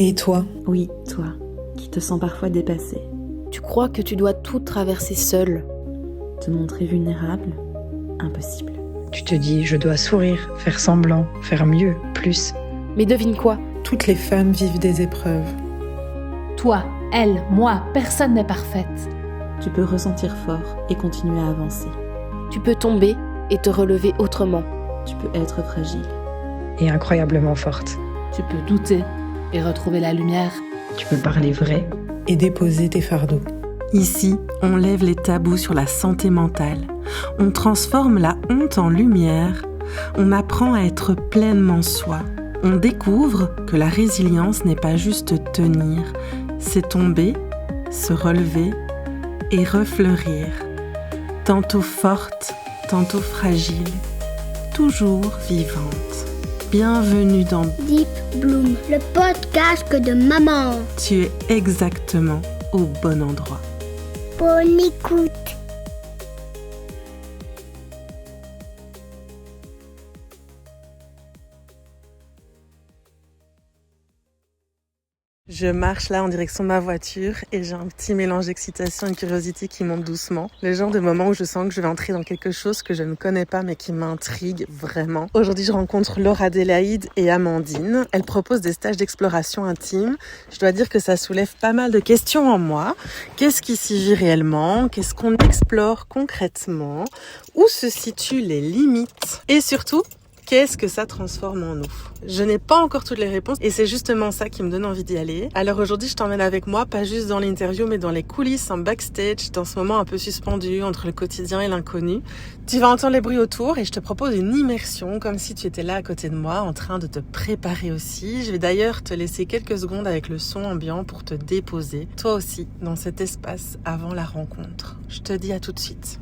Et toi ? Oui, toi, qui te sens parfois dépassé. Tu crois que tu dois tout traverser seul. Te montrer vulnérable, impossible. Tu te dis, je dois sourire, faire semblant, faire mieux, plus. Mais devine quoi ? Toutes les femmes vivent des épreuves. Toi, elle, moi, personne n'est parfaite. Tu peux ressentir fort et continuer à avancer. Tu peux tomber et te relever autrement. Tu peux être fragile. Et incroyablement forte. Tu peux douter et retrouver la lumière. Tu peux parler vrai. Et déposer tes fardeaux. Ici, on lève les tabous sur la santé mentale. On transforme la honte en lumière. On apprend à être pleinement soi. On découvre que la résilience n'est pas juste tenir, c'est tomber, se relever et refleurir. Tantôt forte, tantôt fragile, toujours vivante. Bienvenue dans Deep Bloom, le podcast de maman. Tu es exactement au bon endroit. Bonne écoute. Je marche là en direction de ma voiture et j'ai un petit mélange d'excitation et de curiosité qui monte doucement. Le genre de moment où je sens que je vais entrer dans quelque chose que je ne connais pas mais qui m'intrigue vraiment. Aujourd'hui, je rencontre Laure Adélaïde et Amandine. Elles proposent des stages d'exploration intime. Je dois dire que ça soulève pas mal de questions en moi. Qu'est-ce qui s'y vit réellement ? Qu'est-ce qu'on explore concrètement ? Où se situent les limites ? Et surtout, qu'est-ce que ça transforme en nous ? Je n'ai pas encore toutes les réponses et c'est justement ça qui me donne envie d'y aller. Alors aujourd'hui, je t'emmène avec moi, pas juste dans l'interview, mais dans les coulisses, en backstage, dans ce moment un peu suspendu entre le quotidien et l'inconnu. Tu vas entendre les bruits autour et je te propose une immersion, comme si tu étais là à côté de moi, en train de te préparer aussi. Je vais d'ailleurs te laisser quelques secondes avec le son ambiant pour te déposer, toi aussi, dans cet espace avant la rencontre. Je te dis à tout de suite.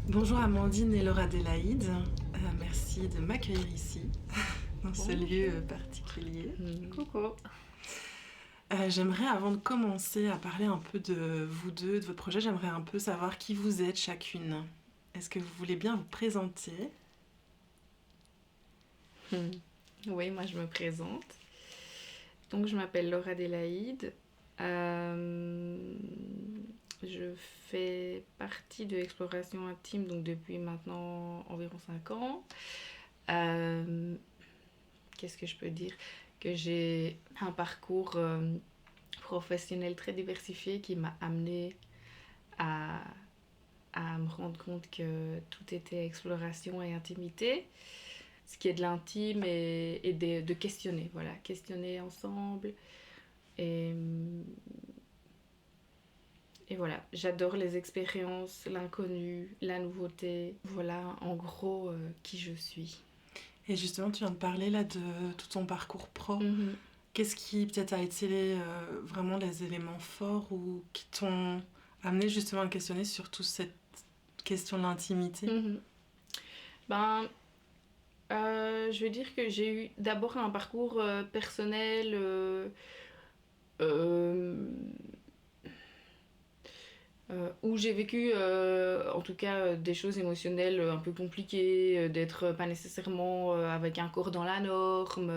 Bonjour Amandine et Laure Adélaïde, merci de m'accueillir ici, dans ce lieu particulier. Coucou. J'aimerais, avant de commencer à parler un peu de vous deux, de votre projet, j'aimerais un peu savoir qui vous êtes chacune. Est-ce que vous voulez bien vous présenter ? Oui, moi je me présente. Donc je m'appelle Laure Adélaïde. Je fais partie de l'exploration intime donc depuis maintenant environ 5 ans. Qu'est-ce que je peux dire ? Que j'ai un parcours professionnel très diversifié qui m'a amenée à me rendre compte que tout était exploration et intimité. Ce qui est de l'intime et de questionner, voilà, questionner ensemble. Et voilà, j'adore les expériences, l'inconnu, la nouveauté. Voilà, en gros, qui je suis. Et justement, tu viens de parler là de tout ton parcours pro. Qu'est-ce qui peut-être a été vraiment les éléments forts ou qui t'ont amené justement à questionner sur toute cette question de l'intimité ? Je veux dire que j'ai eu d'abord un parcours personnel où j'ai vécu en tout cas des choses émotionnelles un peu compliquées, d'être pas nécessairement avec un corps dans la norme,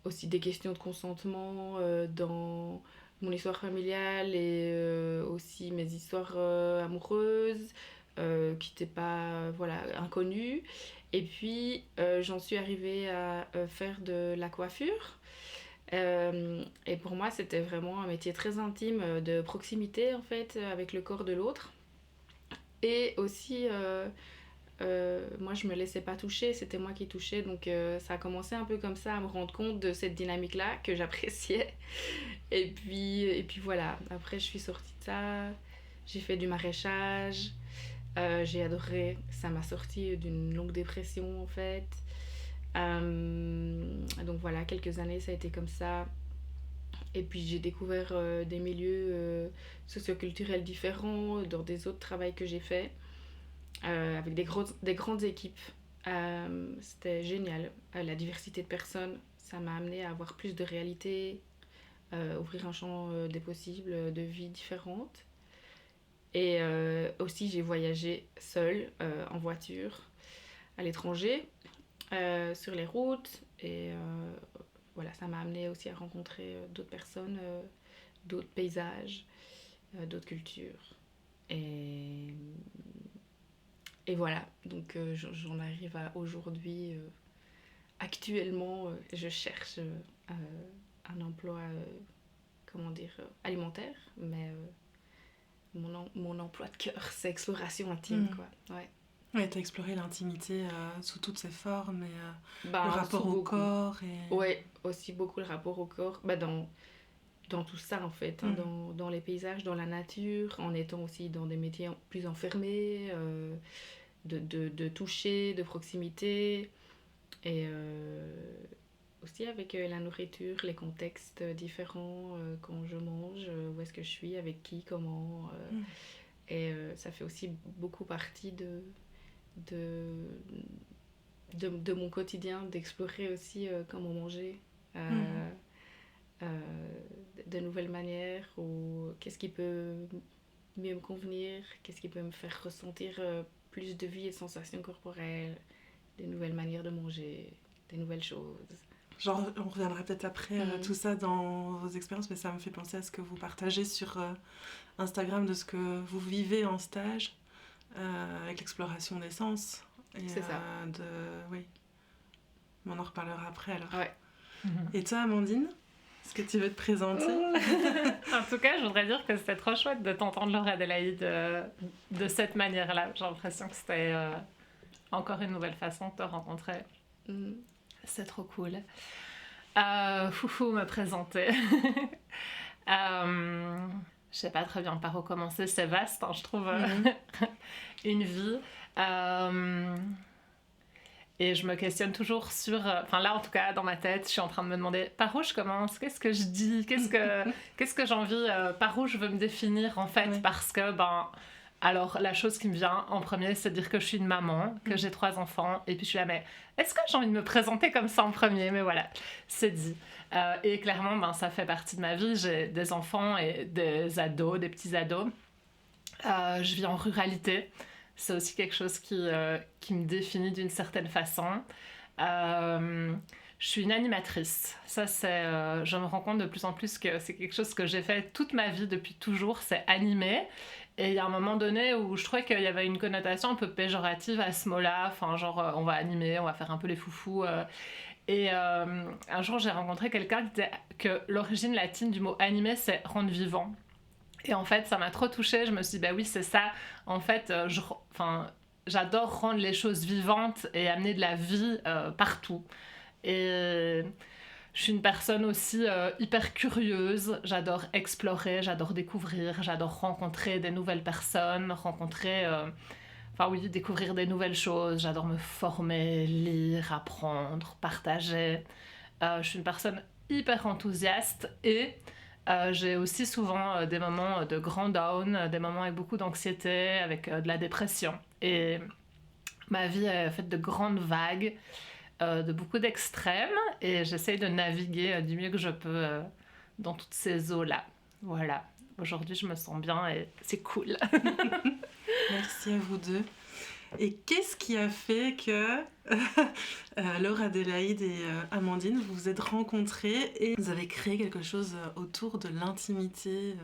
aussi des questions de consentement dans mon histoire familiale et aussi mes histoires amoureuses qui n'étaient pas inconnues. Et puis j'en suis arrivée à faire de la coiffure. Et pour moi c'était vraiment un métier très intime de proximité en fait avec le corps de l'autre Et aussi, moi, je me laissais pas toucher, c'était moi qui touchais. Donc, ça a commencé un peu comme ça, à me rendre compte de cette dynamique-là que j'appréciais. Et puis voilà, après, je suis sortie de ça. J'ai fait du maraîchage. J'ai adoré. Ça m'a sorti d'une longue dépression, en fait. Donc voilà, quelques années, ça a été comme ça. Et puis j'ai découvert des milieux socioculturels différents dans des autres travails que j'ai faits, avec des grandes équipes. C'était génial. La diversité de personnes, ça m'a amené à avoir plus de réalité, ouvrir un champ des possibles, de vies différentes. Et aussi, j'ai voyagé seule, en voiture, à l'étranger, sur les routes. Et voilà, ça m'a amené aussi à rencontrer d'autres personnes, d'autres paysages, d'autres cultures. Et voilà, donc j'en arrive à aujourd'hui. Actuellement, je cherche un emploi, alimentaire, mais mon emploi de cœur, c'est exploration intime, quoi. Ouais. Ouais, t'as exploré l'intimité sous toutes ses formes, et le rapport au beaucoup. corps. Et... Ouais, aussi beaucoup le rapport au corps, dans tout ça en fait, hein, dans les paysages, dans la nature, en étant aussi dans des métiers plus enfermés, de toucher, de proximité, et aussi avec la nourriture, les contextes différents, quand je mange, où est-ce que je suis, avec qui, comment, et ça fait aussi beaucoup partie de mon quotidien, d'explorer aussi comment manger, de nouvelles manières, ou qu'est-ce qui peut mieux me convenir, qu'est-ce qui peut me faire ressentir plus de vie et de sensations corporelles, des nouvelles manières de manger, des nouvelles choses. Genre, on reviendra peut-être après tout ça dans vos expériences, mais ça me fait penser à ce que vous partagez sur Instagram, de ce que vous vivez en stage, avec l'exploration des sens. Et, c'est ça. Oui. On en reparlera après alors. Ouais. Et toi, Amandine, est-ce que tu veux te présenter? En tout cas, je voudrais dire que c'était trop chouette de t'entendre, Laure Adélaïde, de cette manière-là. J'ai l'impression que c'était encore une nouvelle façon de te rencontrer. C'est trop cool. Me présenter. Je sais pas très bien par où commencer, c'est vaste, hein, je trouve, une vie. Et je me questionne toujours sur... là, en tout cas, dans ma tête, je suis en train de me demander par où je commence, qu'est-ce que je dis, qu'est-ce que j'ai envie, par où je veux me définir, en fait, parce que, alors, la chose qui me vient en premier, c'est de dire que je suis une maman, que j'ai 3 enfants, et puis je suis là, mais est-ce que j'ai envie de me présenter comme ça en premier? Mais voilà, c'est dit. Et clairement, ça fait partie de ma vie. J'ai des enfants et des ados, des petits ados. Je vis en ruralité. C'est aussi quelque chose qui me définit d'une certaine façon. Je suis une animatrice. Ça, je me rends compte de plus en plus que c'est quelque chose que j'ai fait toute ma vie, depuis toujours, c'est animer. Et il y a un moment donné où je trouvais qu'il y avait une connotation un peu péjorative à ce mot-là. Enfin, genre, on va animer, on va faire un peu les foufous. Et un jour, j'ai rencontré quelqu'un qui disait que l'origine latine du mot animer, c'est rendre vivant. Et en fait, ça m'a trop touchée. Je me suis dit, oui, c'est ça. En fait, j'adore rendre les choses vivantes et amener de la vie partout. Et je suis une personne aussi hyper curieuse. J'adore explorer, j'adore découvrir, j'adore rencontrer des nouvelles personnes, découvrir des nouvelles choses. J'adore me former, lire, apprendre, partager. Je suis une personne hyper enthousiaste et j'ai aussi souvent des moments de grand down, des moments avec beaucoup d'anxiété, avec de la dépression. Et ma vie est faite de grandes vagues, de beaucoup d'extrêmes, et j'essaye de naviguer du mieux que je peux dans toutes ces eaux-là. Voilà. Aujourd'hui, je me sens bien et c'est cool. Merci à vous deux. Et qu'est-ce qui a fait que Laure Adélaïde et Amandine, vous vous êtes rencontrées et vous avez créé quelque chose autour de l'intimité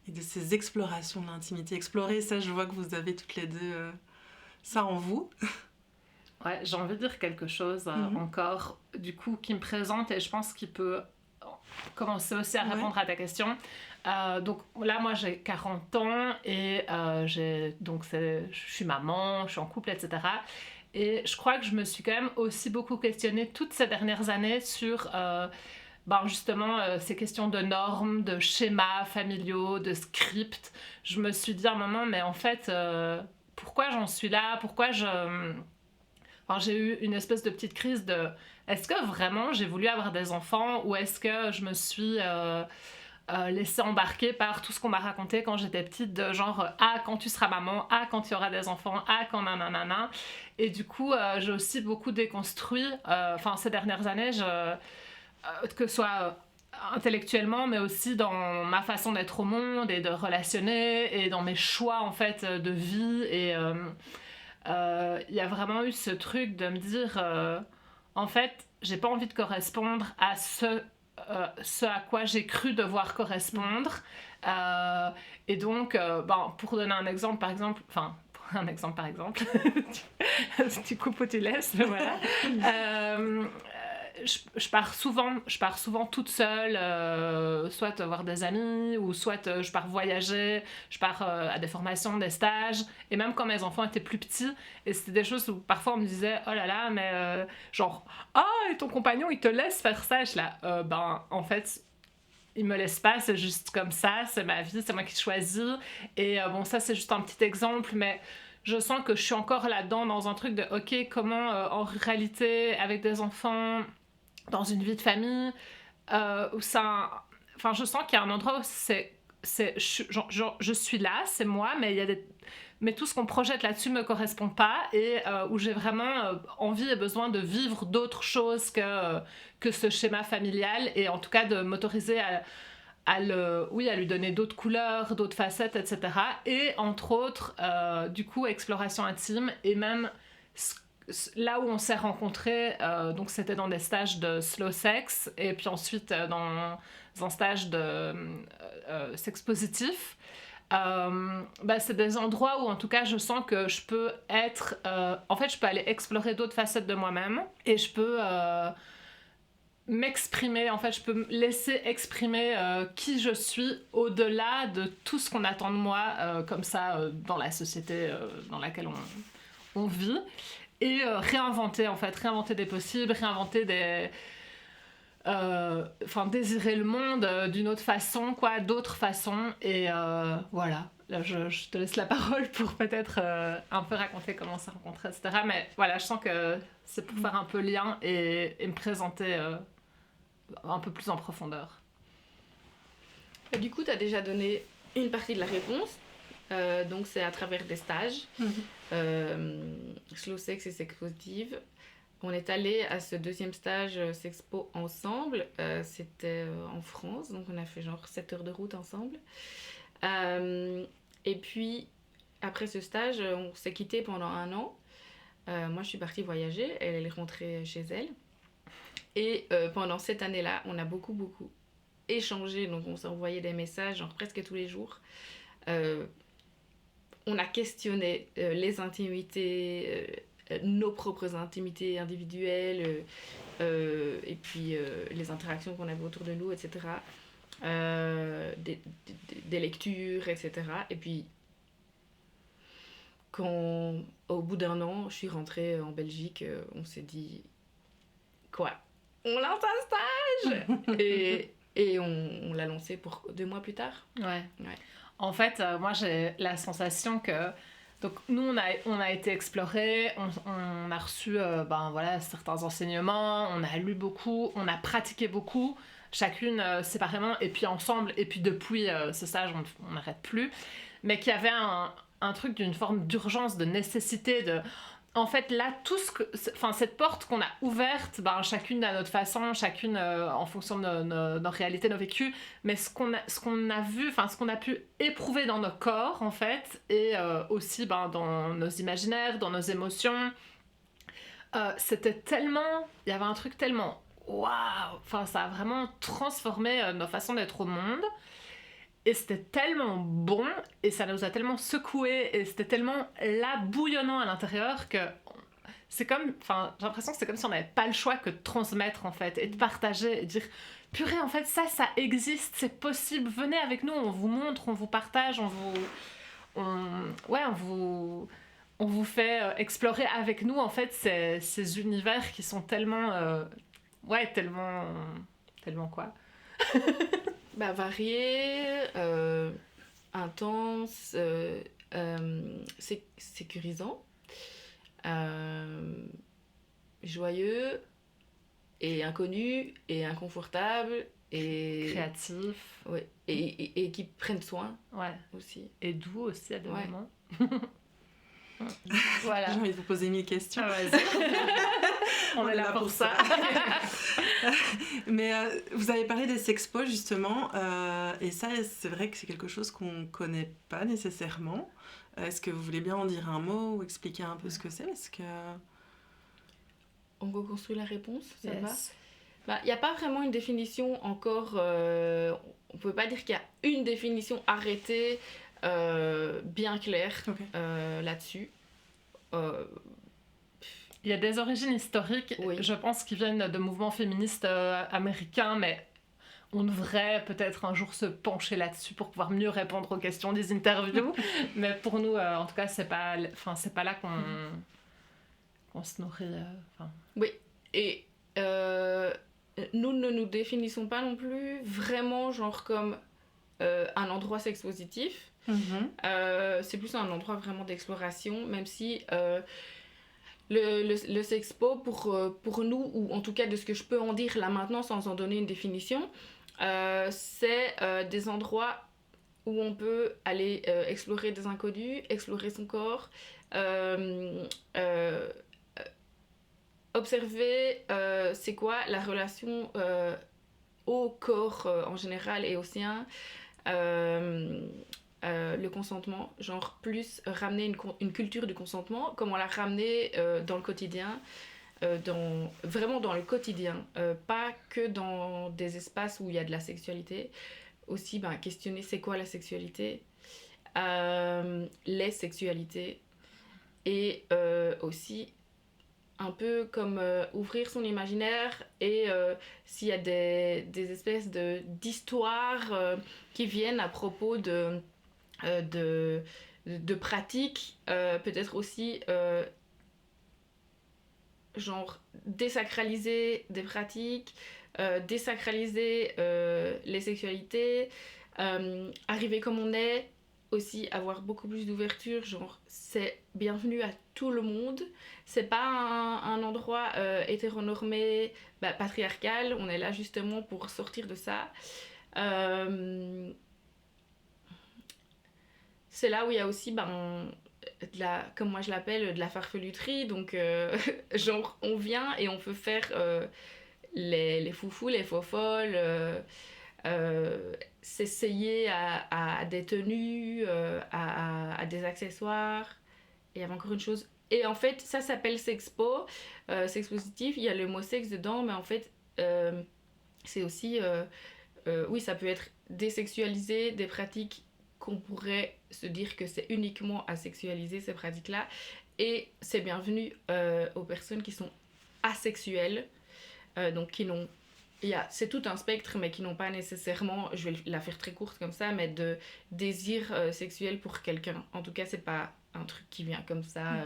et de ces explorations de l'intimité? Explorer, ça, je vois que vous avez toutes les deux ça en vous. Ouais, j'ai envie de dire quelque chose encore, du coup, qui me présente et je pense qu'il peut commencer aussi à répondre à ta question. Donc là, moi, j'ai 40 ans et je suis maman, je suis en couple, etc. Et je crois que je me suis quand même aussi beaucoup questionnée toutes ces dernières années sur justement ces questions de normes, de schémas familiaux, de scripts. Je me suis dit à un moment, mais en fait, pourquoi j'en suis là ? Pourquoi j'ai eu une espèce de petite crise de est-ce que vraiment j'ai voulu avoir des enfants ou est-ce que je me suis laissée embarquer par tout ce qu'on m'a raconté quand j'étais petite, de genre quand tu seras maman, quand tu auras des enfants, quand nanana. Et du coup, j'ai aussi beaucoup déconstruit, ces dernières années, que ce soit intellectuellement, mais aussi dans ma façon d'être au monde et de relationner et dans mes choix en fait de vie. Et y a vraiment eu ce truc de me dire en fait, j'ai pas envie de correspondre à ce à quoi j'ai cru devoir correspondre. Et donc, pour donner un exemple, par exemple, tu coupes ou tu laisses, mais voilà. Je pars souvent toute seule, soit voir des amis, ou soit je pars voyager, je pars à des formations, des stages, et même quand mes enfants étaient plus petits, et c'était des choses où parfois on me disait oh là là, mais et ton compagnon il te laisse faire ça, je là, en fait il me laisse pas, c'est juste comme ça, c'est ma vie, c'est moi qui choisis, et ça c'est juste un petit exemple, mais je sens que je suis encore là-dedans dans un truc de ok, comment en réalité avec des enfants dans une vie de famille où ça, je sens qu'il y a un endroit où je suis là, c'est moi, mais tout ce qu'on projette là-dessus me correspond pas, et où j'ai vraiment envie et besoin de vivre d'autres choses que ce schéma familial, et en tout cas de m'autoriser à lui donner d'autres couleurs, d'autres facettes, etc. Et entre autres, du coup, exploration intime, et même là où on s'est rencontrés, donc c'était dans des stages de slow sex, et puis ensuite dans un stage de sexe positif. C'est des endroits où en tout cas je sens que je peux être je peux aller explorer d'autres facettes de moi-même, et je peux m'exprimer, en fait je peux me laisser exprimer qui je suis au-delà de tout ce qu'on attend de moi comme ça dans la société dans laquelle on vit, et réinventer des possibles, réinventer désirer le monde d'une autre façon, d'autres façons, et voilà. Là, je te laisse la parole pour peut-être un peu raconter comment on s'est rencontrés, etc. Mais voilà, je sens que c'est pour faire un peu lien et me présenter un peu plus en profondeur. Et du coup, tu as déjà donné une partie de la réponse. Donc, c'est à travers des stages. Slow Sex et Sex Positive. On est allé à ce deuxième stage Sexpo ensemble. C'était en France, donc on a fait genre 7 heures de route ensemble. Et puis, après ce stage, on s'est quittés pendant 1 an. Moi, je suis partie voyager, elle est rentrée chez elle. Et pendant cette année-là, on a beaucoup échangé, donc on s'est envoyé des messages genre presque tous les jours. On a questionné les intimités, nos propres intimités individuelles, et puis les interactions qu'on avait autour de nous, etc. Des lectures, etc. Et puis, quand au bout d'1 an, je suis rentrée en Belgique, on s'est dit quoi ? On lance un stage et on l'a lancé pour 2 mois plus tard. Ouais. En fait, moi j'ai la sensation que donc nous on a été explorés, on a reçu certains enseignements, on a lu beaucoup, on a pratiqué beaucoup, chacune séparément et puis ensemble, et puis depuis ce stage on n'arrête plus, mais qu'il y avait un truc d'une forme d'urgence, de nécessité, de en fait là cette porte qu'on a ouverte, chacune à notre façon, chacune en fonction de nos réalités, nos vécus, mais ce qu'on a vu, ce qu'on a pu éprouver dans nos corps en fait, et aussi dans nos imaginaires, dans nos émotions, c'était tellement, il y avait un truc tellement waouh, ça a vraiment transformé nos façons d'être au monde. Et c'était tellement bon, et ça nous a tellement secoués, et c'était tellement là, bouillonnant à l'intérieur, que c'est comme, j'ai l'impression que c'est comme si on n'avait pas le choix que de transmettre, en fait, et de partager, et de dire, purée, en fait, ça existe, c'est possible, venez avec nous, on vous montre, on vous partage, on vous fait explorer avec nous, en fait, ces univers qui sont tellement... tellement quoi varié, intense, sécurisant, joyeux et inconnu et inconfortable et créatif, ouais, et qui prennent soin, ouais, aussi, et doux aussi à des moments. Voilà. J'ai envie de vous poser 1000 questions. Ah, vas-y. On est là pour ça. Mais vous avez parlé des sexpos justement, et ça c'est vrai que c'est quelque chose qu'on connaît pas nécessairement. Est-ce que vous voulez bien en dire un mot ou expliquer un peu ce que c'est, parce que... On reconstruit la réponse, ça yes. va. Il n'y a pas vraiment une définition encore, on peut pas dire qu'il y a une définition arrêtée, bien claire, okay. Là-dessus. Il y a des origines historiques, oui. Je pense, qui viennent de mouvements féministes américains, mais on devrait peut-être un jour se pencher là-dessus pour pouvoir mieux répondre aux questions des interviews. Mais pour nous, en tout cas, c'est pas là qu'on se nourrit. Oui, et nous ne nous définissons pas non plus vraiment genre comme un endroit sex-positif. C'est plus un endroit vraiment d'exploration, même si le sexpo pour nous, ou en tout cas de ce que je peux en dire là maintenant sans en donner une définition, c'est des endroits où on peut aller explorer des inconnus, explorer son corps, observer c'est quoi la relation au corps en général et au sien, le consentement, genre plus ramener une culture du consentement, comme on l'a ramené dans le quotidien, vraiment dans le quotidien, pas que dans des espaces où il y a de la sexualité, aussi questionner c'est quoi la sexualité, les sexualités, et aussi un peu comme ouvrir son imaginaire, et s'il y a des espèces d'histoires qui viennent à propos de pratiques, peut-être aussi genre désacraliser des pratiques, désacraliser les sexualités, arriver comme on est, aussi avoir beaucoup plus d'ouverture, genre c'est bienvenu à tout le monde, c'est pas un endroit hétéronormé, patriarcal, on est là justement pour sortir de ça. C'est là où il y a aussi comme moi je l'appelle, de la farfeluterie, donc genre on vient et on peut faire les foufous, les faux-folles, s'essayer à des tenues, à des accessoires. Et il y avait encore une chose, et en fait ça s'appelle sexpo, sex positif, il y a le mot sexe dedans, mais en fait c'est aussi oui, ça peut être désexualiser des pratiques qu'on pourrait se dire que c'est uniquement asexualiser, ces pratiques-là, et c'est bienvenu aux personnes qui sont asexuelles, donc qui n'ont... c'est tout un spectre, mais qui n'ont pas nécessairement, je vais la faire très courte comme ça, mais de désir sexuel pour quelqu'un. En tout cas, c'est pas un truc qui vient comme ça,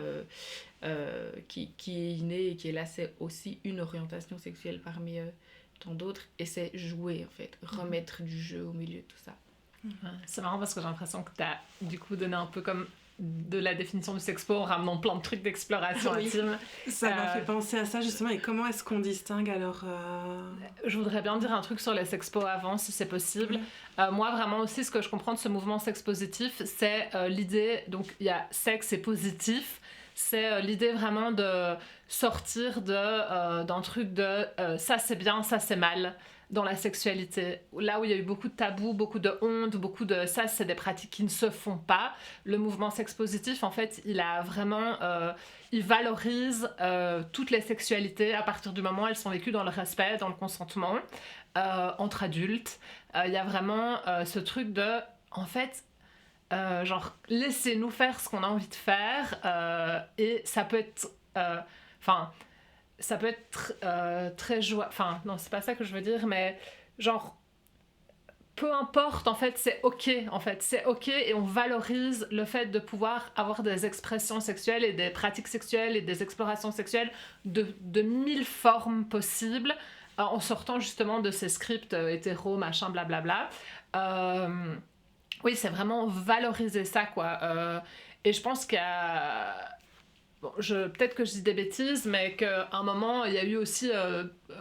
qui est inné et qui est là, c'est aussi une orientation sexuelle parmi tant d'autres, et c'est jouer en fait, remettre du jeu au milieu de tout ça. C'est marrant parce que j'ai l'impression que tu as du coup donné un peu comme de la définition du sexpo en ramenant plein de trucs d'exploration intime. Ça m'a fait penser à ça justement, et comment est-ce qu'on distingue alors Je voudrais bien dire un truc sur les sexpos avant, si c'est possible. Moi vraiment aussi, ce que je comprends de ce mouvement sex positif, c'est l'idée, donc il y a sexe et positif, c'est l'idée vraiment de sortir d'un truc de ça c'est bien, ça c'est mal dans la sexualité, là où il y a eu beaucoup de tabous, beaucoup de honte, beaucoup de ça, c'est des pratiques qui ne se font pas. Le mouvement sex positif, en fait, il a vraiment, il valorise toutes les sexualités à partir du moment où elles sont vécues dans le respect, dans le consentement, entre adultes. Il y a vraiment ce truc de, en fait, genre laissez-nous faire ce qu'on a envie de faire, et ça peut être, ça peut être très joyeux, enfin non c'est pas ça que je veux dire, mais genre, peu importe, en fait, c'est ok, et on valorise le fait de pouvoir avoir des expressions sexuelles et des pratiques sexuelles et des explorations sexuelles de 1000 formes possibles, en sortant justement de ces scripts hétéro, machin, blablabla. Oui, c'est vraiment valoriser ça, quoi. Et je pense qu'il y a... Bon, peut-être que je dis des bêtises, mais qu'à un moment, il y a eu aussi,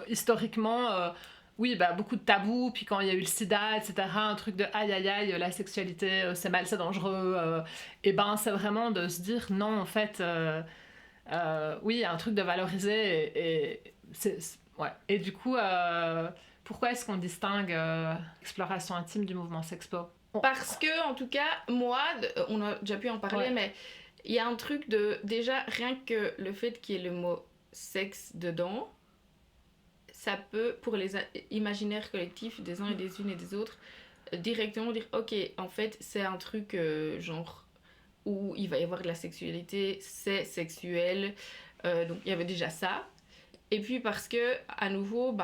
historiquement... oui, beaucoup de tabous, puis quand il y a eu le sida, etc., un truc de aïe aïe aïe, la sexualité, c'est mal, c'est dangereux, et c'est vraiment de se dire non, en fait, oui, il y a un truc de valoriser, et ouais. Et du coup, pourquoi est-ce qu'on distingue exploration intime du mouvement sexpo ? Parce que, en tout cas, moi, on a déjà pu en parler, mais il y a un truc de, déjà, rien que le fait qu'il y ait le mot sexe dedans, ça peut, pour les imaginaires collectifs des uns et des unes et des autres, directement dire, ok, en fait, c'est un truc genre où il va y avoir de la sexualité, c'est sexuel, donc il y avait déjà ça. Et puis parce que, à nouveau,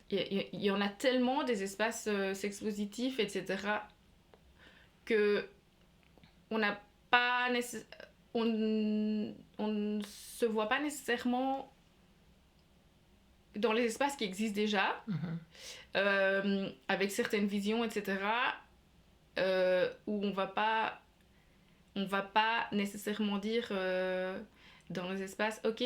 il y en a tellement des espaces sex-positifs, etc., que on n'a pas on ne se voit pas nécessairement dans les espaces qui existent déjà, avec certaines visions, etc., où on va pas nécessairement dire dans les espaces, ok,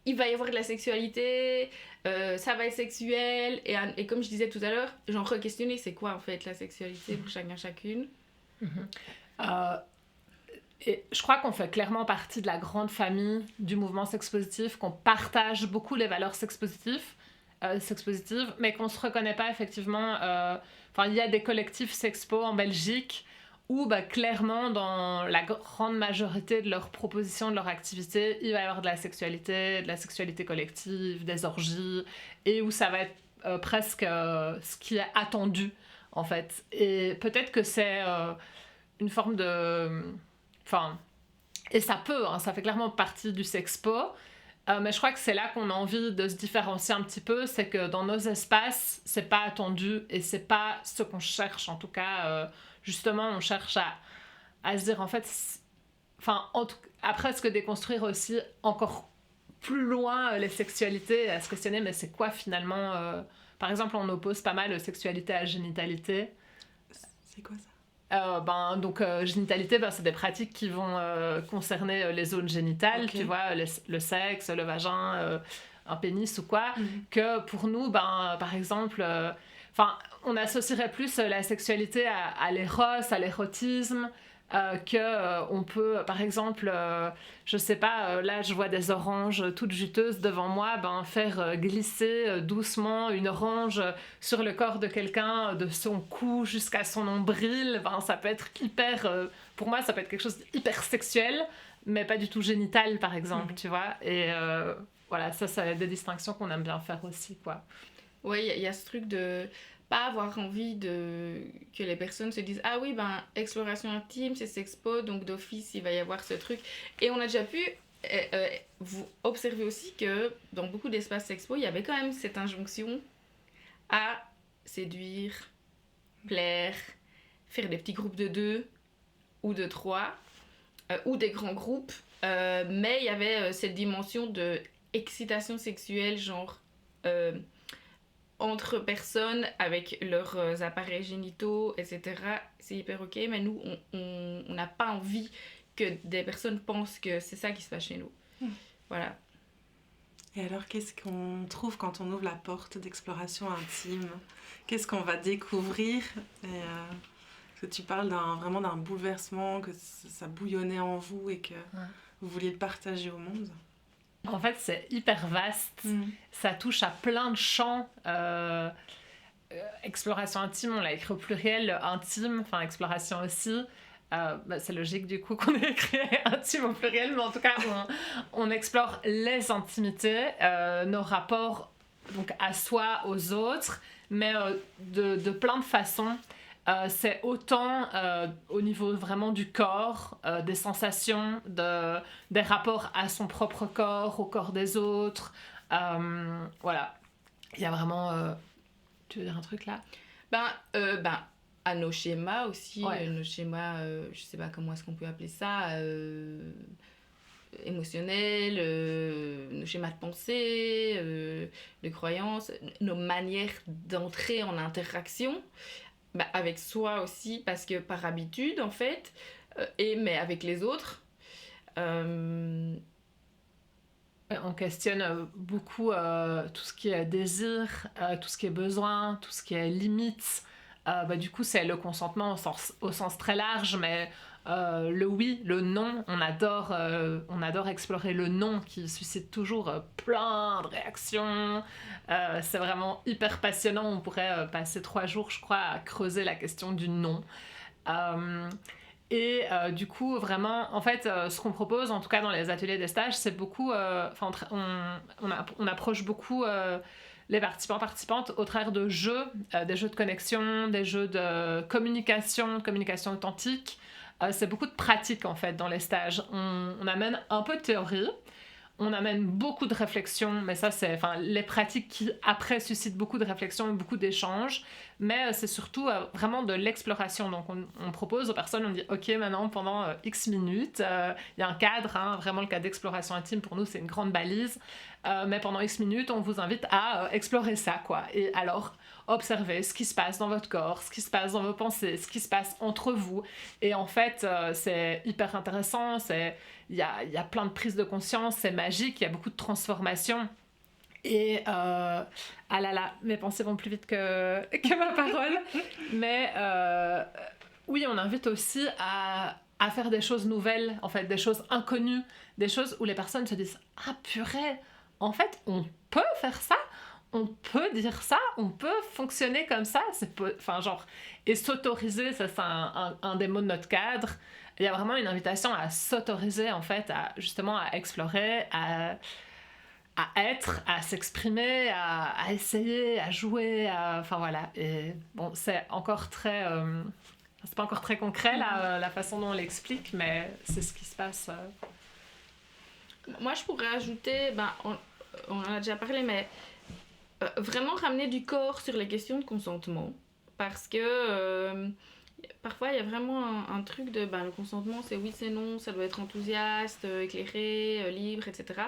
il va y avoir de la sexualité, ça va être sexuel, et comme je disais tout à l'heure, genre re-questionner, c'est quoi en fait la sexualité pour chacun, chacune. Et je crois qu'on fait clairement partie de la grande famille du mouvement sex-positif, qu'on partage beaucoup les valeurs sex-positives, mais qu'on ne se reconnaît pas effectivement. Il y a des collectifs sexpo en Belgique où clairement, dans la grande majorité de leurs propositions, de leurs activités, il va y avoir de la sexualité collective, des orgies, et où ça va être presque ce qui est attendu, en fait. Et peut-être que c'est une forme de... et ça ça fait clairement partie du sexpo, mais je crois que c'est là qu'on a envie de se différencier un petit peu, c'est que dans nos espaces, c'est pas attendu et c'est pas ce qu'on cherche, en tout cas, justement, on cherche à se dire, en fait, à presque déconstruire aussi encore plus loin les sexualités, à se questionner, mais c'est quoi finalement par exemple, on oppose pas mal sexualité à génitalité. C'est quoi ça ? Donc génitalité, c'est des pratiques qui vont concerner les zones génitales, tu vois, le sexe, le vagin, un pénis ou quoi, que pour nous, par exemple, on associerait plus la sexualité à l'éros, à l'érotisme, on peut, par exemple, je sais pas, là je vois des oranges toutes juteuses devant moi, faire glisser doucement une orange sur le corps de quelqu'un, de son cou jusqu'à son nombril, ça peut être hyper, pour moi ça peut être quelque chose d'hyper sexuel, mais pas du tout génital, par exemple, tu vois, et voilà, ça c'est des distinctions qu'on aime bien faire aussi, quoi. Oui, il y a ce truc de pas avoir envie que les personnes se disent ah oui, exploration intime, c'est sexpo, donc d'office il va y avoir ce truc. Et on a déjà pu vous observer aussi que dans beaucoup d'espaces sexpo, il y avait quand même cette injonction à séduire, plaire, faire des petits groupes de 2 ou de 3 ou des grands groupes, mais il y avait cette dimension de excitation sexuelle, genre entre personnes avec leurs appareils génitaux, etc. C'est hyper ok, mais nous, on n'a pas envie que des personnes pensent que c'est ça qui se passe chez nous. Voilà. Et alors, qu'est-ce qu'on trouve quand on ouvre la porte d'exploration intime ? Qu'est-ce qu'on va découvrir ? Que tu parles vraiment d'un bouleversement, que ça bouillonnait en vous et que vous vouliez le partager au monde. En fait, c'est hyper vaste. Ça touche à plein de champs. Exploration intime, on l'a écrit au pluriel, intime, exploration aussi. C'est logique du coup qu'on ait écrit intime au pluriel, mais en tout cas, on explore les intimités, nos rapports donc, à soi, aux autres, mais de plein de façons. C'est autant au niveau vraiment du corps, des sensations, des rapports à son propre corps, au corps des autres, voilà. il y a vraiment... tu veux dire un truc là ? À nos schémas aussi, Ouais. nos schémas, je sais pas comment est-ce qu'on peut appeler ça, émotionnels, nos schémas de pensée, de croyances, nos manières d'entrer en interaction, avec soi aussi, parce que par habitude en fait, mais avec les autres. On questionne beaucoup tout ce qui est désir, tout ce qui est besoin, tout ce qui est limite. Du coup, c'est le consentement au sens très large, mais le oui, le non, on adore explorer le non qui suscite toujours plein de réactions. C'est vraiment hyper passionnant. On pourrait passer 3 jours, je crois, à creuser la question du non. Du coup, vraiment, en fait, ce qu'on propose, en tout cas dans les ateliers des stages, c'est beaucoup... on approche beaucoup les participantes au travers de jeux, des jeux de connexion, des jeux de communication authentique. C'est beaucoup de pratique, en fait, dans les stages. On amène un peu de théorie, on amène beaucoup de réflexion, mais ça, c'est les pratiques qui, après, suscitent beaucoup de réflexion et beaucoup d'échanges. Mais c'est surtout vraiment de l'exploration. Donc, on propose aux personnes, on dit « Ok, maintenant, pendant X minutes, il y a un cadre, vraiment le cadre d'exploration intime, pour nous, c'est une grande balise. Mais pendant X minutes, on vous invite à explorer ça, quoi. Et alors, observez ce qui se passe dans votre corps, ce qui se passe dans vos pensées, ce qui se passe entre vous. Et en fait, c'est hyper intéressant. Il y a plein de prises de conscience, c'est magique, il y a beaucoup de transformations. Et ah là là, mes pensées vont plus vite que ma parole. Mais oui, on invite aussi à faire des choses nouvelles, en fait, des choses inconnues, des choses où les personnes se disent « Ah purée, en fait, on peut faire ça, on peut dire ça, on peut fonctionner comme ça. » Et s'autoriser, ça c'est un des mots de notre cadre. Il y a vraiment une invitation à s'autoriser, en fait, justement à explorer, à être, à s'exprimer, à essayer, à jouer, voilà. Et bon, c'est encore très... c'est pas encore très concret, la façon dont on l'explique, mais c'est ce qui se passe. Moi, je pourrais ajouter, on en a déjà parlé, mais vraiment ramener du corps sur les questions de consentement. Parce que parfois, il y a vraiment un truc de le consentement, c'est oui, c'est non, ça doit être enthousiaste, éclairé, libre, etc.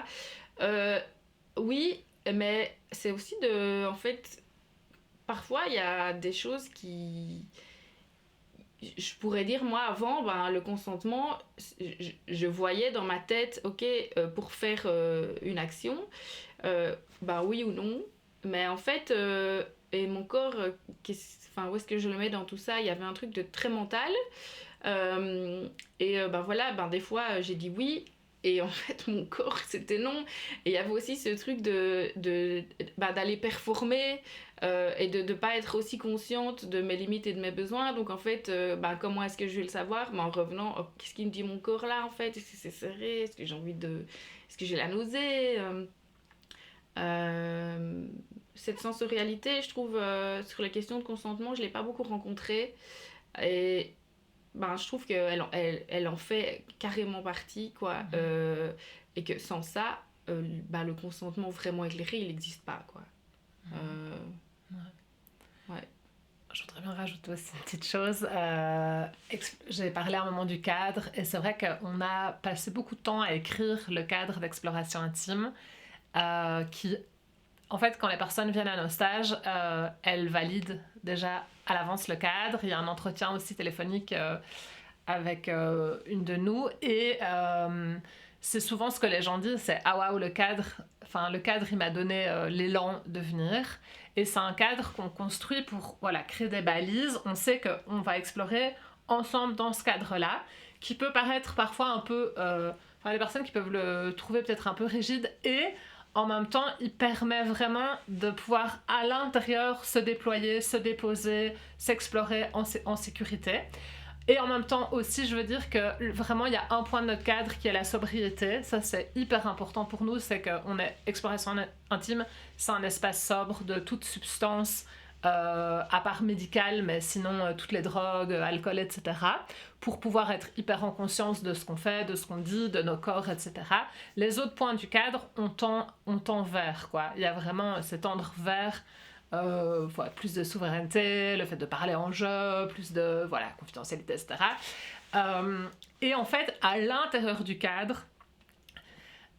Oui, mais c'est aussi en fait, parfois, il y a des choses qui... Je pourrais dire, moi, avant, le consentement, je voyais dans ma tête, ok, pour faire une action, oui ou non. Mais en fait, et mon corps, où est-ce que je le mets dans tout ça ? Il y avait un truc de très mental. Des fois, j'ai dit oui. Et en fait, mon corps, c'était non. Et il y avait aussi ce truc d'aller performer et de ne pas être aussi consciente de mes limites et de mes besoins. Donc, en fait, comment est-ce que je vais le savoir ? En revenant, qu'est-ce qu'il me dit mon corps là, en fait ? Est-ce que c'est serré ? Est-ce que j'ai envie de... Est-ce que j'ai la nausée ? Cette sensorialité, je trouve, sur les questions de consentement, je ne l'ai pas beaucoup rencontrée. Et... je trouve qu'elle en fait carrément partie, quoi. Et que sans ça, le consentement vraiment éclairé, il n'existe pas, quoi. Ouais. Je voudrais bien rajouter aussi une petite chose. J'ai parlé à un moment du cadre, et c'est vrai qu'on a passé beaucoup de temps à écrire le cadre d'exploration intime, qui, en fait, quand les personnes viennent à nos stages, elles valident déjà à l'avance le cadre. Il y a un entretien aussi téléphonique avec une de nous, et c'est souvent ce que les gens disent, c'est « Ah waouh, le cadre, il m'a donné l'élan de venir ». Et c'est un cadre qu'on construit pour créer des balises. On sait qu'on va explorer ensemble dans ce cadre-là, qui peut paraître parfois un peu... les personnes qui peuvent le trouver peut-être un peu rigide, et en même temps, il permet vraiment de pouvoir à l'intérieur se déployer, se déposer, s'explorer en sécurité. Et en même temps aussi, je veux dire que vraiment, il y a un point de notre cadre qui est la sobriété. Ça, c'est hyper important pour nous. C'est qu'on est exploration intime, c'est un espace sobre de toute substance, à part médical, mais sinon toutes les drogues, alcool, etc., pour pouvoir être hyper en conscience de ce qu'on fait, de ce qu'on dit, de nos corps, etc. Les autres points du cadre, on tend vers, quoi. Il y a vraiment cet tendre vers voilà, plus de souveraineté, le fait de parler en jeu, plus de confidentialité, etc. Et en fait, à l'intérieur du cadre,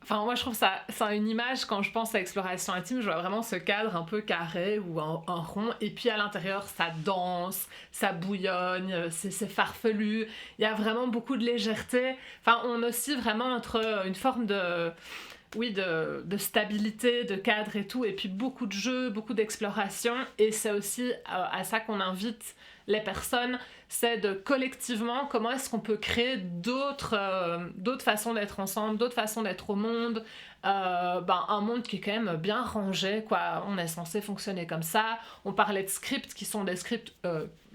enfin, moi, je trouve ça une image, quand je pense à exploration intime, je vois vraiment ce cadre un peu carré ou un rond, et puis à l'intérieur, ça danse, ça bouillonne, c'est farfelu, il y a vraiment beaucoup de légèreté. Enfin, on oscille vraiment entre une forme de stabilité, de cadre et tout, et puis beaucoup de jeux, beaucoup d'exploration, et c'est aussi à ça qu'on invite les personnes, c'est de collectivement, comment est-ce qu'on peut créer d'autres façons d'être ensemble, d'autres façons d'être au monde, un monde qui est quand même bien rangé, quoi. On est censé fonctionner comme ça. On parlait de scripts qui sont des scripts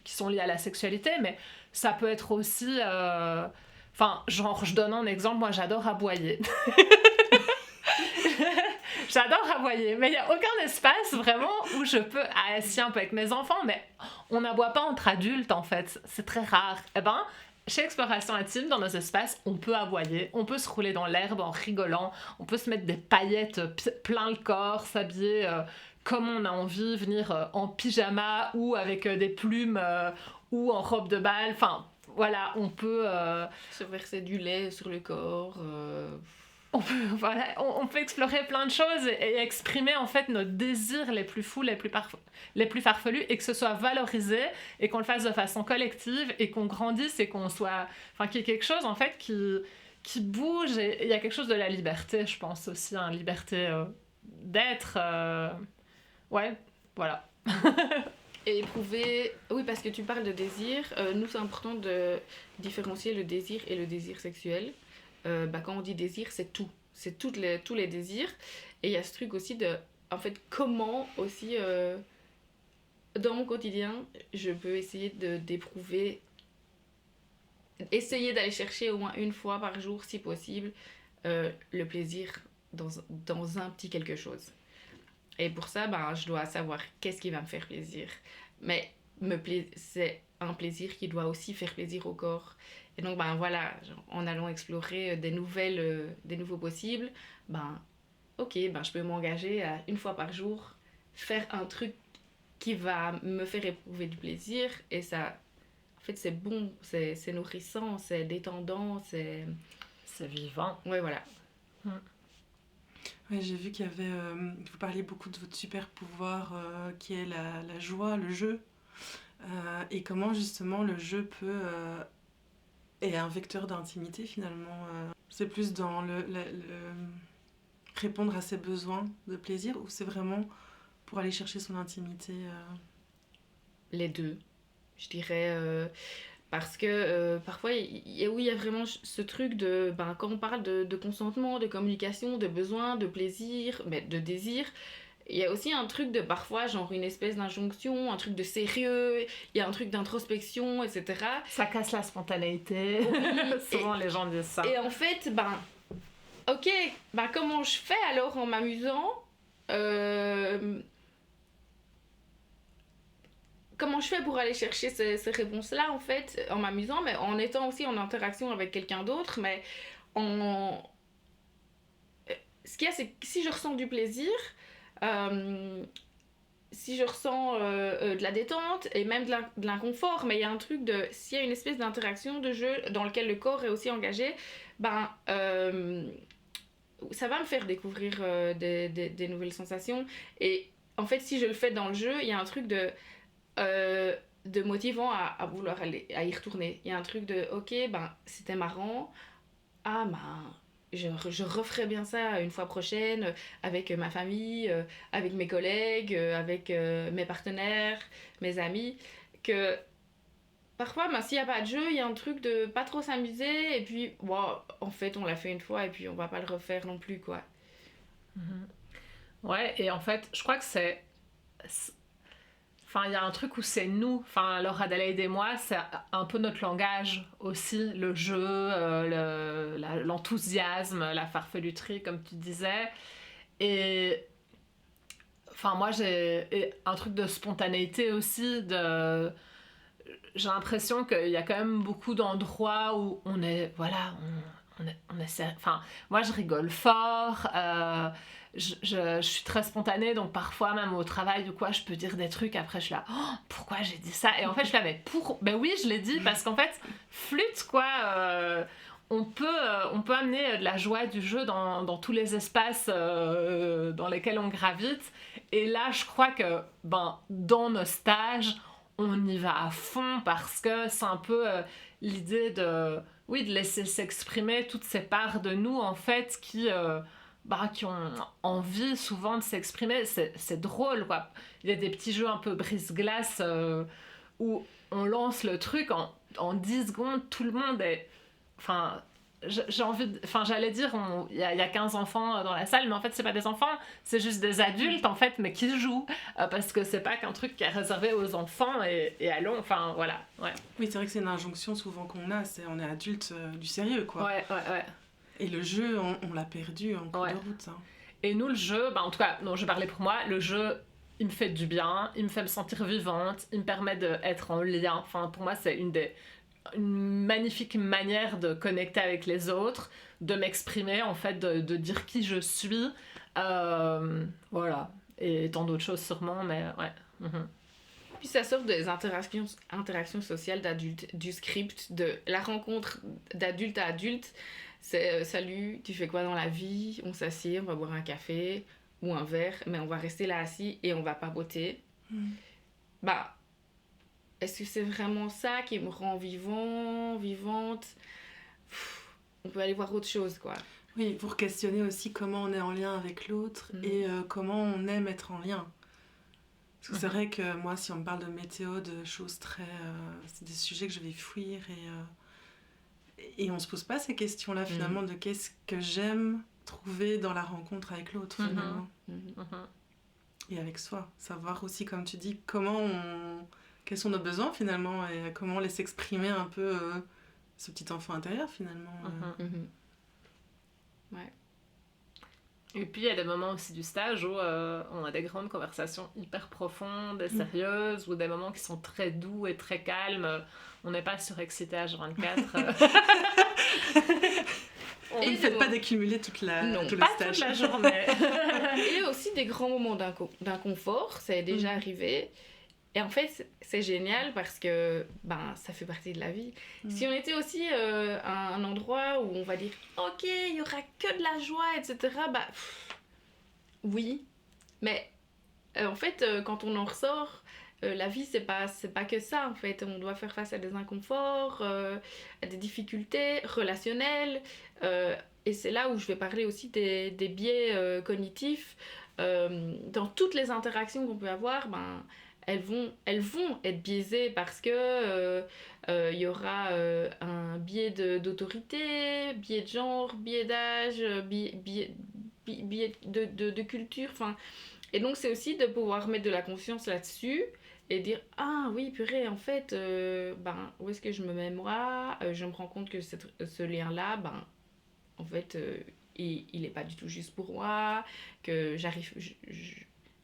qui sont liés à la sexualité, mais ça peut être aussi... je donne un exemple, moi j'adore aboyer. J'adore aboyer, mais il n'y a aucun espace vraiment où je peux... Ah, si, un peu avec mes enfants, mais on n'aboie pas entre adultes, en fait. C'est très rare. Eh ben, chez Exploration Intime, dans nos espaces, on peut aboyer, on peut se rouler dans l'herbe en rigolant, on peut se mettre des paillettes plein le corps, s'habiller comme on a envie, venir en pyjama ou avec des plumes ou en robe de bal. Enfin, voilà, on peut... Se verser du lait sur le corps... On peut explorer plein de choses et exprimer en fait nos désirs les plus fous, les plus farfelus, et que ce soit valorisé et qu'on le fasse de façon collective et qu'on grandisse et qu'on soit... Enfin, qu'il y ait quelque chose en fait qui bouge, et il y a quelque chose de la liberté, je pense aussi, hein, liberté d'être... Ouais, voilà. Et éprouver... Oui, parce que tu parles de désir. Nous, c'est important de différencier le désir et le désir sexuel. Quand on dit désir, c'est tout. C'est tous les désirs. Et il y a ce truc aussi de... En fait, comment aussi... dans mon quotidien, je peux essayer d'éprouver... Essayer d'aller chercher au moins une fois par jour, si possible, le plaisir dans un petit quelque chose. Et pour ça, je dois savoir qu'est-ce qui va me faire plaisir. Mais c'est un plaisir qui doit aussi faire plaisir au corps. Et donc, en allant explorer des nouveaux possibles, je peux m'engager à une fois par jour, faire un truc qui va me faire éprouver du plaisir. Et ça, en fait, c'est bon, c'est nourrissant, c'est détendant, c'est vivant. Ouais, voilà. Ouais, j'ai vu qu'il y avait... vous parliez beaucoup de votre super pouvoir qui est la joie, le jeu. Et comment, justement, le jeu peut... est un vecteur d'intimité, finalement. C'est plus dans le répondre à ses besoins de plaisir, ou c'est vraiment pour aller chercher son intimité Les deux, je dirais... Parce que parfois, il y a vraiment ce truc de... quand on parle de consentement, de communication, de besoin, de plaisir, mais de désir, il y a aussi un truc de parfois, genre une espèce d'injonction, un truc de sérieux, il y a un truc d'introspection, etc. Ça casse la spontanéité. Souvent, les gens disent ça. Et en fait, ok, comment je fais alors en m'amusant Comment je fais pour aller chercher ces réponses-là, en fait, en m'amusant, mais en étant aussi en interaction avec quelqu'un d'autre, mais ce qu'il y a, c'est que si je ressens du plaisir, si je ressens de la détente et même de l'inconfort, mais il y a un truc de... S'il y a une espèce d'interaction de jeu dans lequel le corps est aussi engagé, ça va me faire découvrir des nouvelles sensations. Et en fait, si je le fais dans le jeu, il y a un truc de motivant à vouloir à y retourner. Il y a un truc de ok, c'était marrant, je referai bien ça une fois prochaine avec ma famille, avec mes collègues, avec mes partenaires, mes amis, que parfois s'il n'y a pas de jeu, il y a un truc de pas trop s'amuser, et puis en fait on l'a fait une fois et puis on va pas le refaire non plus, quoi. Ouais, et en fait je crois que c'est... Enfin, il y a un truc où c'est nous, Laure Adélaïde et moi, c'est un peu notre langage aussi, le jeu, l'enthousiasme, la farfeluterie, comme tu disais. Et Enfin, moi, j'ai un truc de spontanéité aussi. J'ai l'impression qu'il y a quand même beaucoup d'endroits où on est... Voilà, on essaie... Enfin, moi, je rigole fort. Je suis très spontanée, donc parfois, même au travail ou quoi, je peux dire des trucs. Après, je suis là, oh, pourquoi j'ai dit ça? Et en fait, je suis là, mais ben oui, je l'ai dit, parce qu'en fait, flûte, quoi... on peut amener de la joie du jeu dans tous les espaces dans lesquels on gravite. Et là, je crois que dans nos stages, on y va à fond parce que c'est un peu l'idée de laisser s'exprimer toutes ces parts de nous, en fait, qui ont envie souvent de s'exprimer. C'est drôle, quoi. Il y a des petits jeux un peu brise-glace où on lance le truc en 10 secondes, tout le monde est... Enfin, j'allais dire, il y a 15 enfants dans la salle, mais en fait, c'est pas des enfants, c'est juste des adultes, en fait, mais qui jouent, parce que c'est pas qu'un truc qui est réservé aux enfants, et allons, enfin, voilà, ouais. Oui, c'est vrai que c'est une injonction souvent qu'on a, on est adulte du sérieux, quoi. Ouais. Et le jeu, on l'a perdu en cours de route, hein. Et nous, le jeu, en tout cas, non, je parlais pour moi, le jeu... Il me fait du bien, il me fait me sentir vivante, il me permet d'être en lien. Enfin, pour moi, c'est une magnifique manière de connecter avec les autres, de m'exprimer, en fait, de dire qui je suis. Voilà. Et tant d'autres choses sûrement, mais ouais. Mm-hmm. Puis ça sort des interactions sociales d'adultes, du script, de la rencontre d'adulte à adulte. C'est salut, tu fais quoi dans la vie? On s'assied, on va boire un café ou un verre, mais on va rester là assis et on va papoter. Est-ce que c'est vraiment ça qui me rend vivante? On peut aller voir autre chose, quoi. Oui, pour questionner aussi comment on est en lien avec l'autre et comment on aime être en lien. Parce que c'est vrai que moi, si on me parle de météo, de choses très... c'est des sujets que je vais fuir et on se pose pas ces questions-là, finalement, de qu'est-ce que j'aime trouver dans la rencontre avec l'autre, finalement. Et avec soi. Savoir aussi, comme tu dis, quels sont nos besoins, finalement, et comment on laisse exprimer un peu ce petit enfant intérieur, finalement. Ouais. Et puis, il y a des moments aussi du stage où on a des grandes conversations hyper profondes et sérieuses, ou des moments qui sont très doux et très calmes. On n'est pas surexcité H24. Et ne faites pas d'accumuler tout le stage. Toute la journée. Et aussi des grands moments d'inconfort, ça est déjà arrivé. Et en fait, c'est génial parce que ça fait partie de la vie. Si on était aussi à un endroit où on va dire « Ok, il y aura que de la joie, etc. » oui. Mais en fait, quand on en ressort, la vie, c'est pas que ça, en fait. On doit faire face à des inconforts, à des difficultés relationnelles. Et c'est là où je vais parler aussi des biais cognitifs. Dans toutes les interactions qu'on peut avoir, elles vont être biaisées parce que y aura un biais d'autorité, biais de genre, biais d'âge, biais de culture. Et donc c'est aussi de pouvoir mettre de la conscience là-dessus et dire ah oui purée, en fait où est-ce que je me mets moi, je me rends compte que ce lien-là en fait il est pas du tout juste pour moi, que je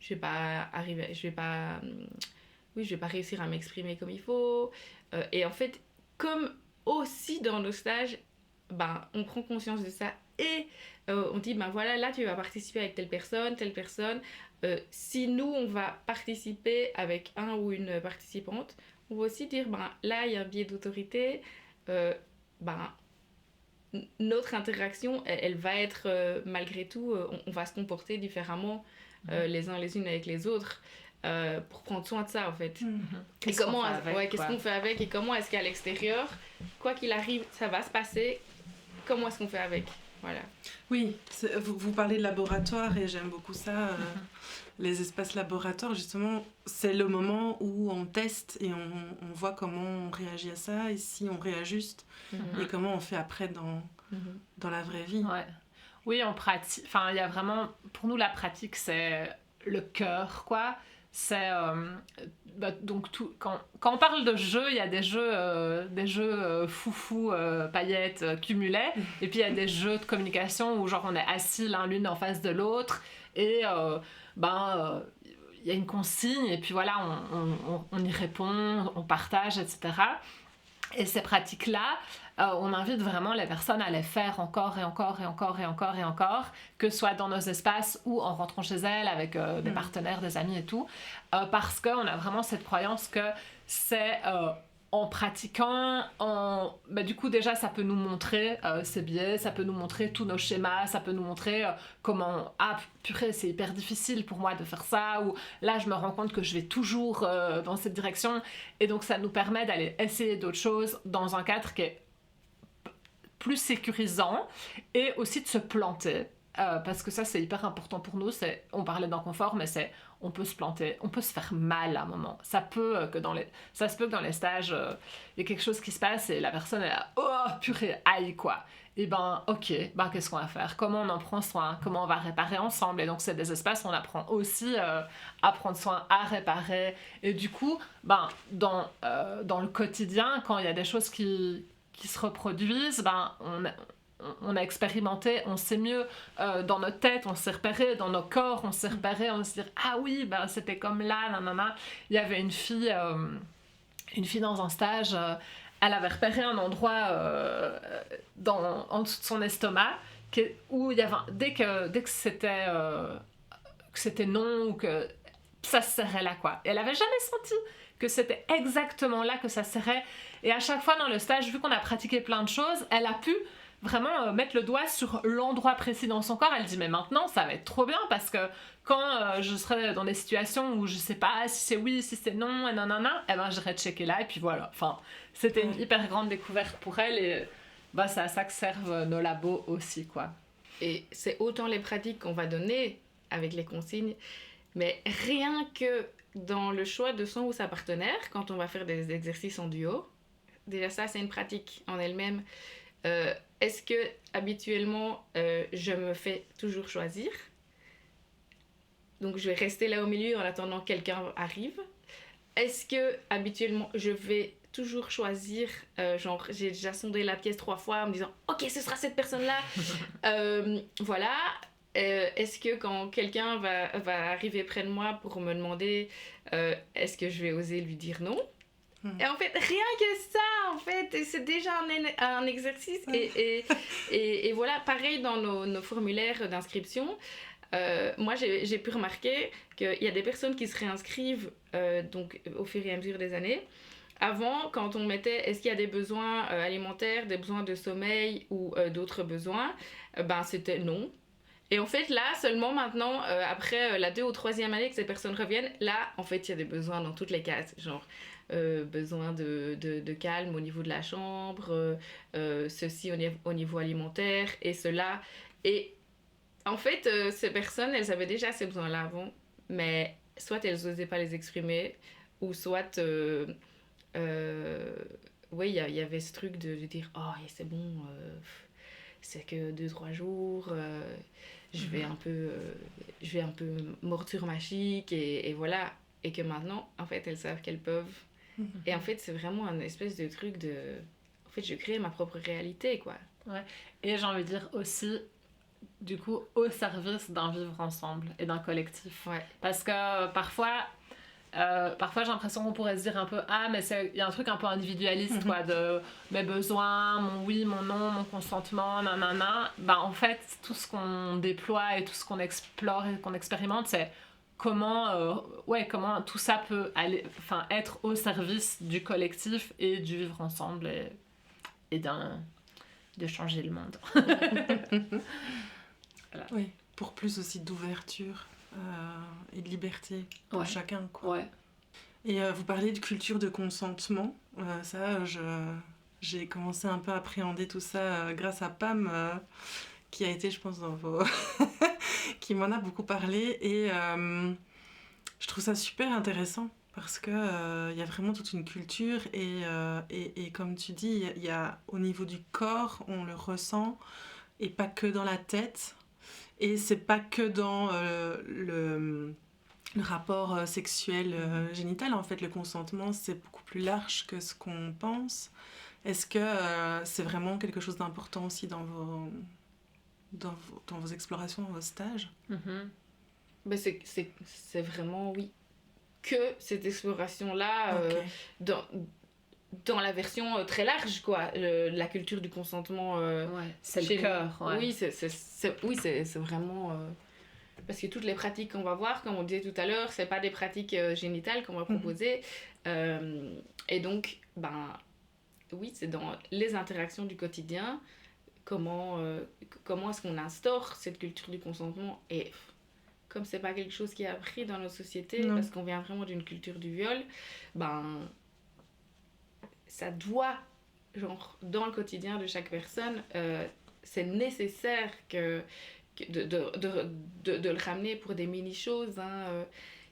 vais pas réussir à m'exprimer comme il faut. Et en fait, comme aussi dans nos stages, on prend conscience de ça et on dit, voilà, là tu vas participer avec telle personne. Si nous, on va participer avec un ou une participante, on va aussi dire, là il y a un biais d'autorité, notre interaction, elle va être, malgré tout, on va se comporter différemment les uns les unes avec les autres pour prendre soin de ça, en fait. Et qu'est-ce qu'on fait avec et comment est-ce qu'à l'extérieur, quoi qu'il arrive, ça va se passer, comment est-ce qu'on fait avec, voilà. Oui, vous parlez de laboratoire et j'aime beaucoup ça. Les espaces laboratoires, justement, c'est le moment où on teste et on voit comment on réagit à ça et si on réajuste et comment on fait après dans la vraie vie. Ouais. Oui, on pratique. Enfin, il y a vraiment... Pour nous, la pratique, c'est le cœur, quoi. C'est... donc, quand on parle de jeux, il y a des jeux foufou, paillettes, cumulets. Et puis, il y a des jeux de communication où, genre, on est assis l'une en face de l'autre. Et... il y a une consigne et puis voilà, on y répond, on partage, etc. Et ces pratiques-là, on invite vraiment les personnes à les faire encore et encore et encore et encore et encore, que ce soit dans nos espaces ou en rentrant chez elles avec des partenaires, des amis et tout, parce qu'on a vraiment cette croyance que c'est en pratiquant, du coup déjà ça peut nous montrer ces biais, ça peut nous montrer tous nos schémas, ça peut nous montrer comment, purée c'est hyper difficile pour moi de faire ça, ou là je me rends compte que je vais toujours dans cette direction, et donc ça nous permet d'aller essayer d'autres choses dans un cadre qui est plus sécurisant, et aussi de se planter, parce que ça c'est hyper important pour nous, on parlait d'inconfort, mais on peut se planter, on peut se faire mal à un moment. Ça se peut que dans les stages, il y a quelque chose qui se passe et la personne est là, oh purée, aïe quoi. Et ok, qu'est-ce qu'on va faire? Comment on en prend soin? Comment on va réparer ensemble? Et donc c'est des espaces où on apprend aussi à prendre soin, à réparer. Et du coup, dans le quotidien, quand il y a des choses qui se reproduisent, on a expérimenté, on sait mieux dans notre tête, on s'est repéré, dans nos corps, on s'est repéré, on se dit ah oui, c'était comme là, nanana. Il y avait une fille dans un stage, elle avait repéré un endroit en dessous de son estomac où il y avait dès que c'était non ou que ça se serrait là quoi. Et elle avait jamais senti que c'était exactement là que ça serrait. Et à chaque fois dans le stage, vu qu'on a pratiqué plein de choses, elle a pu vraiment mettre le doigt sur l'endroit précis dans son corps. Elle dit mais maintenant ça va être trop bien parce que quand je serai dans des situations où je sais pas si c'est oui, si c'est non, et nanana, j'irai checker là et puis voilà. Enfin, c'était une hyper grande découverte pour elle et c'est à ça que servent nos labos aussi quoi. Et c'est autant les pratiques qu'on va donner avec les consignes, mais rien que dans le choix de son ou sa partenaire, quand on va faire des exercices en duo, déjà ça c'est une pratique en elle-même. Est-ce que habituellement je me fais toujours choisir? Donc je vais rester là au milieu en attendant que quelqu'un arrive. Est-ce que habituellement je vais toujours choisir, genre j'ai déjà sondé la pièce 3 fois en me disant ok ce sera cette personne-là. Voilà. Est-ce que quand quelqu'un va arriver près de moi pour me demander est-ce que je vais oser lui dire non? Et en fait, rien que ça, en fait, c'est déjà un exercice. Et voilà, pareil dans nos formulaires d'inscription. Moi, j'ai pu remarquer qu'il y a des personnes qui se réinscrivent donc, au fur et à mesure des années. Avant, quand on mettait est-ce qu'il y a des besoins alimentaires, des besoins de sommeil ou d'autres besoins, c'était non. Et en fait, là, seulement maintenant, après la 2e ou 3e année que ces personnes reviennent, là, en fait, il y a des besoins dans toutes les cases. Genre, besoin de calme au niveau de la chambre, ceci au niveau alimentaire, et cela. Et en fait, ces personnes, elles avaient déjà ces besoins-là avant, mais soit elles n'osaient pas les exprimer, ou soit... oui, il y avait ce truc de dire « Oh, c'est bon, c'est que 2-3 jours... je vais un peu mordre sur ma chic et voilà. Et que maintenant, en fait, elles savent qu'elles peuvent. Et en fait, c'est vraiment un espèce de truc de... En fait, je crée ma propre réalité, quoi. Ouais. Et j'ai envie de dire aussi, du coup, au service d'un vivre ensemble et d'un collectif. Ouais. Parce que parfois j'ai l'impression qu'on pourrait se dire un peu mais il y a un truc un peu individualiste quoi, de mes besoins, mon oui, mon non, mon consentement, nanana. En fait tout ce qu'on déploie et tout ce qu'on explore et qu'on expérimente, c'est comment tout ça peut être au service du collectif et du vivre ensemble et de changer le monde. Voilà. Oui, pour plus aussi d'ouverture et de liberté pour chacun, quoi. Ouais. Et vous parlez de culture de consentement. J'ai commencé un peu à appréhender tout ça grâce à Pam, qui a été, je pense, dans vos... qui m'en a beaucoup parlé. Et je trouve ça super intéressant parce qu'il y a vraiment toute une culture. Et comme tu dis, il y a, au niveau du corps, on le ressent, et pas que dans la tête. Et c'est pas que dans le rapport sexuel génital. En fait, le consentement, c'est beaucoup plus large que ce qu'on pense. Est-ce que c'est vraiment quelque chose d'important aussi dans vos explorations, dans vos stages? Ben c'est vraiment, oui, que cette exploration-là dans la version très large, quoi. La culture du consentement. C'est le cœur. Ouais. Oui, c'est vraiment... Parce que toutes les pratiques qu'on va voir, comme on disait tout à l'heure, c'est pas des pratiques génitales qu'on va proposer. Et donc, oui, c'est dans les interactions du quotidien, comment est-ce qu'on instaure cette culture du consentement. Et comme c'est pas quelque chose qui est appris dans nos sociétés, parce qu'on vient vraiment d'une culture du viol, ça doit, genre, dans le quotidien de chaque personne, c'est nécessaire de le ramener pour des mini-choses.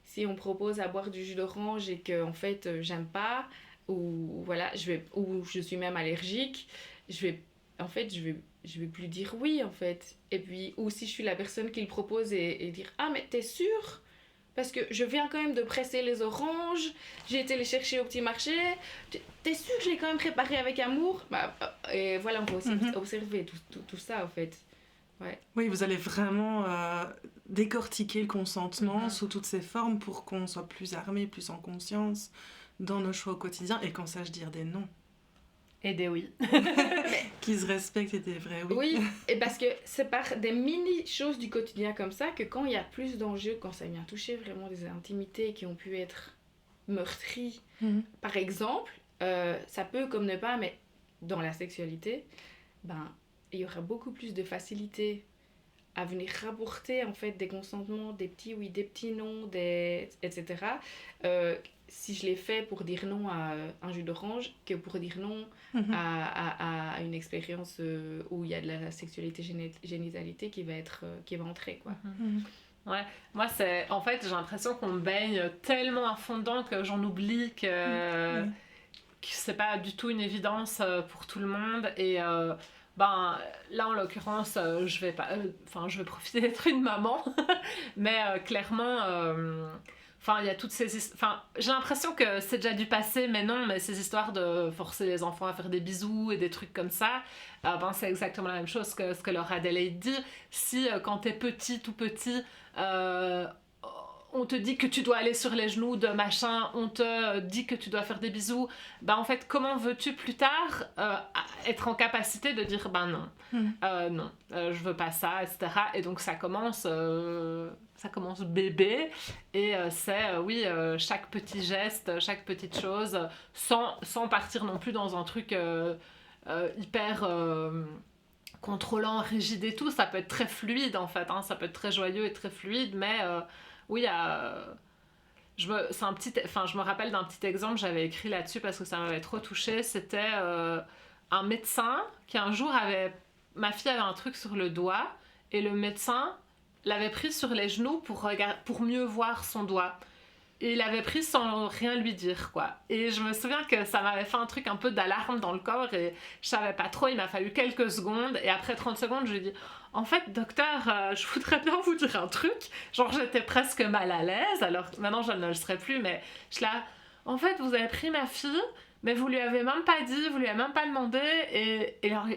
Si on propose à boire du jus d'orange et que en fait j'aime pas, ou voilà, ou je suis même allergique, je vais plus dire oui en fait. Et puis, ou si je suis la personne qui le propose et dire ah mais t'es sûre? Parce que je viens quand même de presser les oranges, j'ai été les chercher au petit marché, t'es sûre que je l'ai quand même préparé avec amour? Et voilà, on peut aussi observer tout ça en fait. Ouais. Oui, vous allez vraiment décortiquer le consentement sous toutes ses formes pour qu'on soit plus armé, plus en conscience dans nos choix au quotidien et qu'on sache dire des non. Et des oui. Qui se respectent et des vrais oui. Oui, et parce que c'est par des mini-choses du quotidien comme ça que quand il y a plus d'enjeux, quand ça vient toucher vraiment des intimités qui ont pu être meurtries, par exemple, ça peut comme ne pas, mais dans la sexualité, il y aura beaucoup plus de facilité à venir rapporter en fait des consentements, des petits oui, des petits non, etc. Si je l'ai fait pour dire non à un jus d'orange que pour dire non à une expérience où il y a de la sexualité génitalité qui va entrer, quoi. Ouais, moi en fait j'ai l'impression qu'on baigne tellement à fond dedans que j'en oublie que c'est pas du tout une évidence pour tout le monde. Et là en l'occurrence je vais profiter d'être une maman mais clairement il y a toutes ces j'ai l'impression que c'est déjà du passé, mais non, mais ces histoires de forcer les enfants à faire des bisous et des trucs comme ça, c'est exactement la même chose que ce que Laura Adelaide dit. Si quand t'es tout petit, on te dit que tu dois aller sur les genoux de machin, on te dit que tu dois faire des bisous, en fait comment veux-tu plus tard être en capacité de dire non, je veux pas ça, etc. Et donc ça commence bébé, et c'est chaque petit geste, chaque petite chose, sans partir non plus dans un truc hyper contrôlant, rigide et tout. Ça peut être très fluide en fait, ça peut être très joyeux et très fluide, mais oui, je me rappelle d'un petit exemple, j'avais écrit là-dessus parce que ça m'avait trop touchée. C'était un médecin qui un jour ma fille avait un truc sur le doigt, et le médecin l'avait pris sur les genoux pour mieux voir son doigt. Et il l'avait pris sans rien lui dire, quoi. Et je me souviens que ça m'avait fait un truc un peu d'alarme dans le corps, et je savais pas trop, il m'a fallu quelques secondes, et après 30 secondes, je lui ai dit « En fait, docteur, je voudrais bien vous dire un truc. » Genre, j'étais presque mal à l'aise, alors maintenant je ne le serais plus, mais je suis là « En fait, vous avez pris ma fille, mais vous lui avez même pas dit, vous lui avez même pas demandé. » Et alors,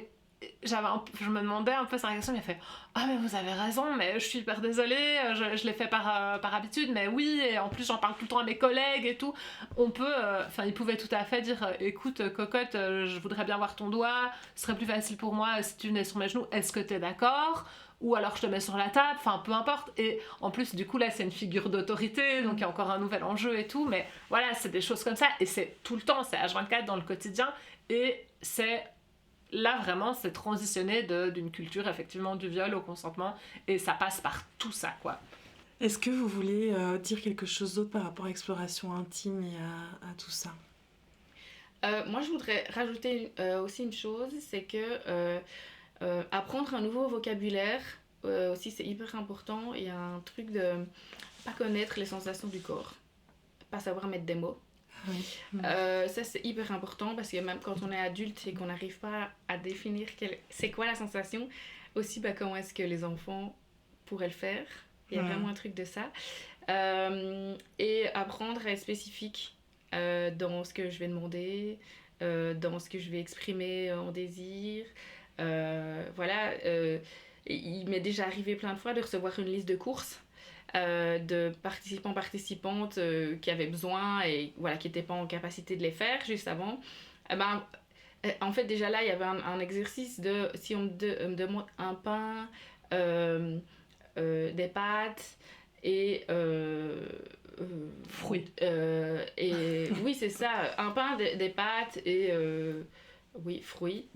je me demandais un peu sa réaction, il m'a fait « Ah mais vous avez raison, mais je suis hyper désolée, je l'ai fait par habitude, mais oui, et en plus j'en parle tout le temps à mes collègues et tout. » On peut, il pouvait tout à fait dire « Écoute cocotte, je voudrais bien voir ton doigt, ce serait plus facile pour moi si tu venais sur mes genoux, est-ce que t'es d'accord ? Ou alors je te mets sur la table, peu importe. » Et en plus du coup là c'est une figure d'autorité, donc il y a encore un nouvel enjeu et tout, mais voilà, c'est des choses comme ça, et c'est tout le temps, c'est H24 dans le quotidien, et c'est... Là, vraiment, c'est transitionner d'une culture, effectivement, du viol au consentement, et ça passe par tout ça, quoi. Est-ce que vous voulez dire quelque chose d'autre par rapport à l'exploration intime et à tout ça ? Moi, je voudrais rajouter aussi une chose, c'est que apprendre un nouveau vocabulaire, aussi, c'est hyper important. Il y a un truc de pas connaître les sensations du corps, pas savoir mettre des mots. Oui. Ça c'est hyper important, parce que même quand on est adulte et qu'on n'arrive pas à définir c'est quoi la sensation, aussi comment est-ce que les enfants pourraient le faire. Il y a vraiment un truc de ça, et apprendre à être spécifique dans ce que je vais demander, dans ce que je vais exprimer en désir. Il m'est déjà arrivé plein de fois de recevoir une liste de courses de participantes qui avaient besoin et voilà, qui n'étaient pas en capacité de les faire juste avant, en fait déjà là il y avait un exercice de si on me demande un pain, des pâtes et fruits. Et oui, c'est ça, un pain, des pâtes et fruits.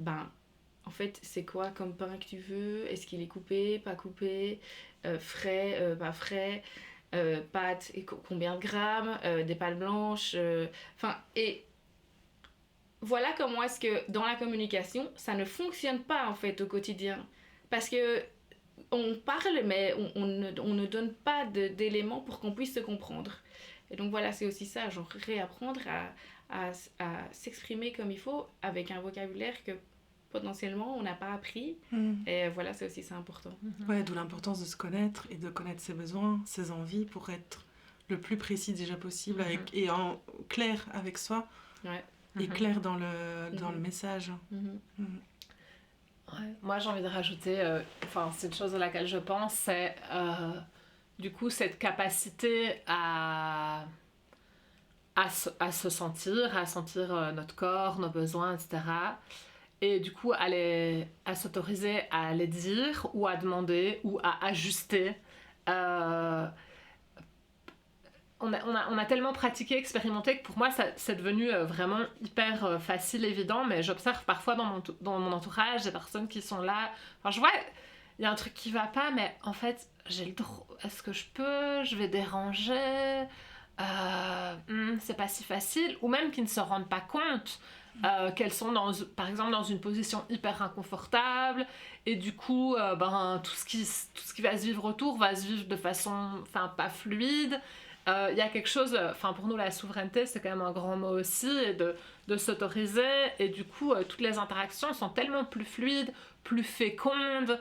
En fait, c'est quoi comme pain que tu veux? Est-ce qu'il est coupé, pas coupé, frais, pas frais, pâtes, et combien de grammes, des pâtes blanches, et voilà comment est-ce que dans la communication, ça ne fonctionne pas en fait au quotidien. Parce que on parle, mais on ne donne pas d'éléments pour qu'on puisse se comprendre. Et donc voilà, c'est aussi ça, genre réapprendre à s'exprimer comme il faut avec un vocabulaire que potentiellement on n'a pas appris. Et voilà, c'est aussi ça important. Ouais, d'où l'importance de se connaître et de connaître ses besoins, ses envies pour être le plus précis déjà possible et en clair avec soi. Ouais. Et clair dans le message. Ouais. Moi, j'ai envie de rajouter, c'est une chose à laquelle je pense, c'est du coup cette capacité à se sentir, à sentir notre corps, nos besoins, etc. Et du coup, à s'autoriser à les dire ou à demander ou à ajuster. On a tellement pratiqué, expérimenté que pour moi, c'est devenu vraiment hyper facile, évident, mais j'observe parfois dans mon entourage des personnes qui sont là. Enfin, je vois, il y a un truc qui va pas, mais en fait, j'ai le droit. Est-ce que je peux? Je vais déranger? C'est pas si facile. Ou même qui ne se rendent pas compte qu'elles sont, par exemple, dans une position hyper inconfortable, et du coup, tout ce qui va se vivre autour va se vivre de façon pas fluide. Il y a quelque chose, pour nous la souveraineté c'est quand même un grand mot aussi, et de s'autoriser, et du coup toutes les interactions sont tellement plus fluides, plus fécondes,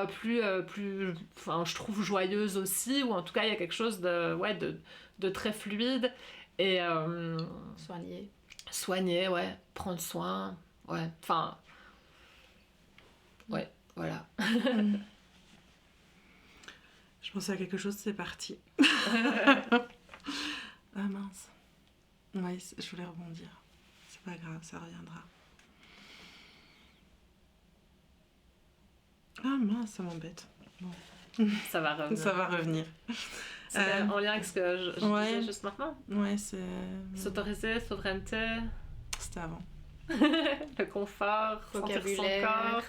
plus je trouve joyeuses aussi, ou en tout cas il y a quelque chose de très fluide, et soigner, ouais, prendre soin, ouais, voilà. Je pensais à quelque chose, c'est parti. Ah mince. Ouais, je voulais rebondir. C'est pas grave, ça reviendra. Ah mince, ça m'embête. Bon. Ça va revenir. Ça va revenir. C'est en lien avec ce que je disais juste maintenant. Ouais, c'est... S'autoriser, souveraineté. C'était avant. Le confort, vocabulaire. Sentir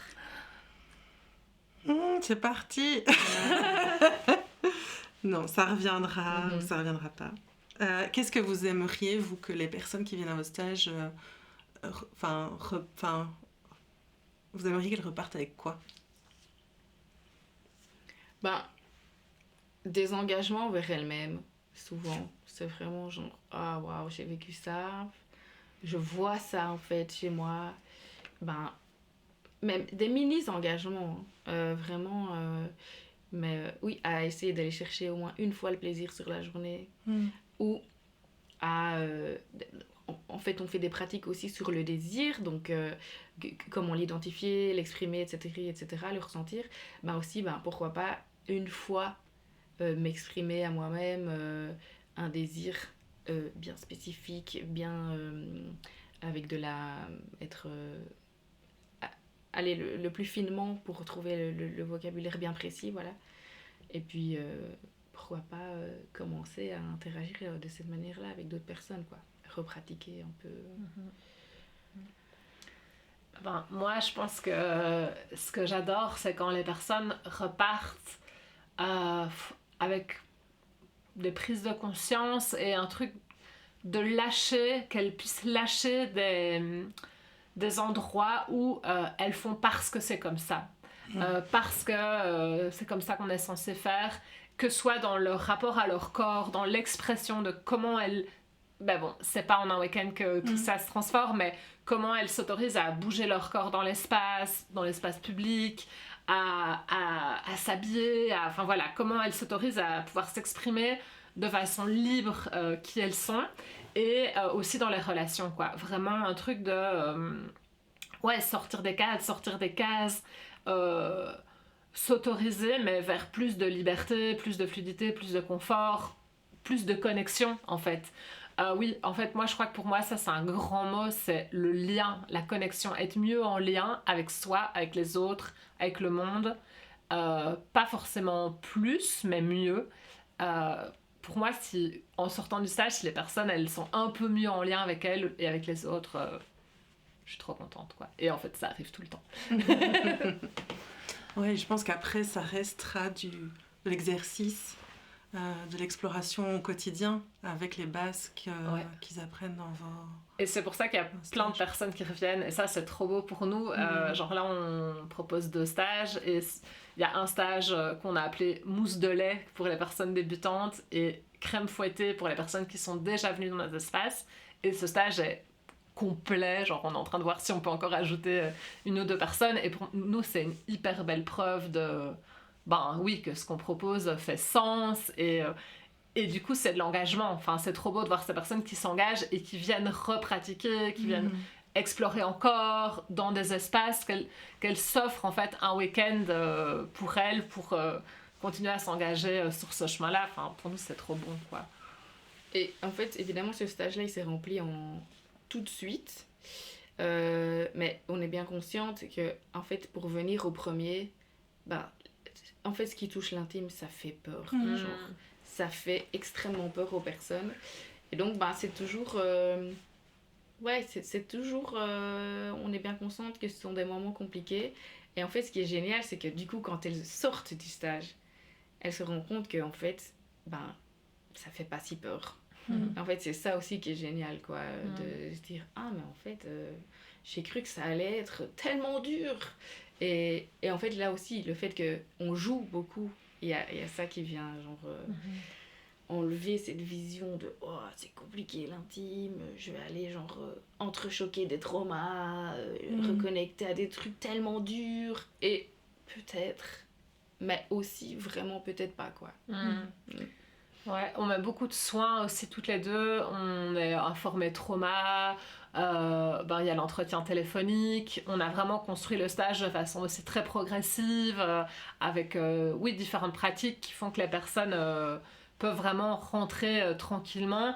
son corps. C'est parti. Non, ça reviendra ou ça reviendra pas. Qu'est-ce que vous aimeriez, vous, que les personnes qui viennent à vos stages, vous aimeriez qu'elles repartent avec quoi? Des engagements envers elles-mêmes, souvent. C'est vraiment genre, ah waouh, j'ai vécu ça, je vois ça en fait chez moi. Même des mini-engagements, vraiment. Mais oui, à essayer d'aller chercher au moins une fois le plaisir sur la journée. Ou en fait, on fait des pratiques aussi sur le désir, donc comment l'identifier, l'exprimer, etc., le ressentir. Aussi, pourquoi pas, une fois m'exprimer à moi-même un désir bien spécifique, bien avec être... aller le plus finement pour trouver le vocabulaire bien précis, voilà. Et puis, pourquoi pas commencer à interagir de cette manière-là avec d'autres personnes, quoi. Repratiquer un peu. Moi, je pense que ce que j'adore, c'est quand les personnes repartent avec des prises de conscience et un truc de lâcher, qu'elles puissent lâcher des endroits où elles font parce que c'est comme ça. Parce que c'est comme ça qu'on est censé faire, que ce soit dans leur rapport à leur corps, dans l'expression de comment elles... c'est pas en un week-end que tout ça se transforme, mais comment elles s'autorisent à bouger leur corps dans l'espace public, à s'habiller, comment elles s'autorisent à pouvoir s'exprimer de façon libre qui elles sont, et aussi dans les relations, quoi. Vraiment un truc de sortir des cases, s'autoriser, mais vers plus de liberté, plus de fluidité, plus de confort, plus de connexion, en fait. Oui, en fait, moi, je crois que pour moi, ça, c'est un grand mot, c'est le lien, la connexion. Être mieux en lien avec soi, avec les autres, avec le monde. Pas forcément plus, mais mieux. Pour moi, si, en sortant du stage, si les personnes, elles sont un peu mieux en lien avec elles et avec les autres, je suis trop contente, quoi. Et en fait, ça arrive tout le temps. Oui, je pense qu'après, ça restera de l'exercice, de l'exploration au quotidien, avec les bases qu'ils apprennent dans vos... Et c'est pour ça qu'il y a plein de personnes qui reviennent, et ça, c'est trop beau pour nous. Genre là, on propose 2 stages, et il y a un stage qu'on a appelé mousse de lait pour les personnes débutantes, et crème fouettée pour les personnes qui sont déjà venues dans notre espace. Et ce stage est complet, genre on est en train de voir si on peut encore ajouter 1 ou 2 personnes, et pour nous c'est une hyper belle preuve de oui, que ce qu'on propose fait sens, et du coup c'est de l'engagement. Enfin, c'est trop beau de voir ces personnes qui s'engagent et qui viennent repratiquer, qui viennent explorer encore dans des espaces qu'elles s'offrent en fait un week-end pour elles, pour continuer à s'engager sur ce chemin-là. Enfin, pour nous c'est trop bon, quoi. Et en fait, évidemment, ce stage-là il s'est rempli tout de suite, mais on est bien consciente que en fait pour venir au premier, en fait ce qui touche l'intime ça fait peur, genre, ça fait extrêmement peur aux personnes, et donc c'est toujours c'est toujours on est bien consciente que ce sont des moments compliqués, et en fait ce qui est génial c'est que du coup quand elles sortent du stage elles se rendent compte que en fait ça fait pas si peur. En fait, c'est ça aussi qui est génial, quoi, de se dire « Ah, mais en fait, j'ai cru que ça allait être tellement dur !» Et en fait, là aussi, le fait qu'on joue beaucoup, il y a ça qui vient, genre, enlever cette vision de « Oh, c'est compliqué l'intime, je vais aller, genre, entrechoquer des traumas, reconnecter à des trucs tellement durs, et peut-être, mais aussi vraiment peut-être pas, quoi. » Ouais, on met beaucoup de soins aussi toutes les deux, on est informés trauma, il y a l'entretien téléphonique, on a vraiment construit le stage de façon aussi très progressive, avec différentes pratiques qui font que les personnes peuvent vraiment rentrer tranquillement.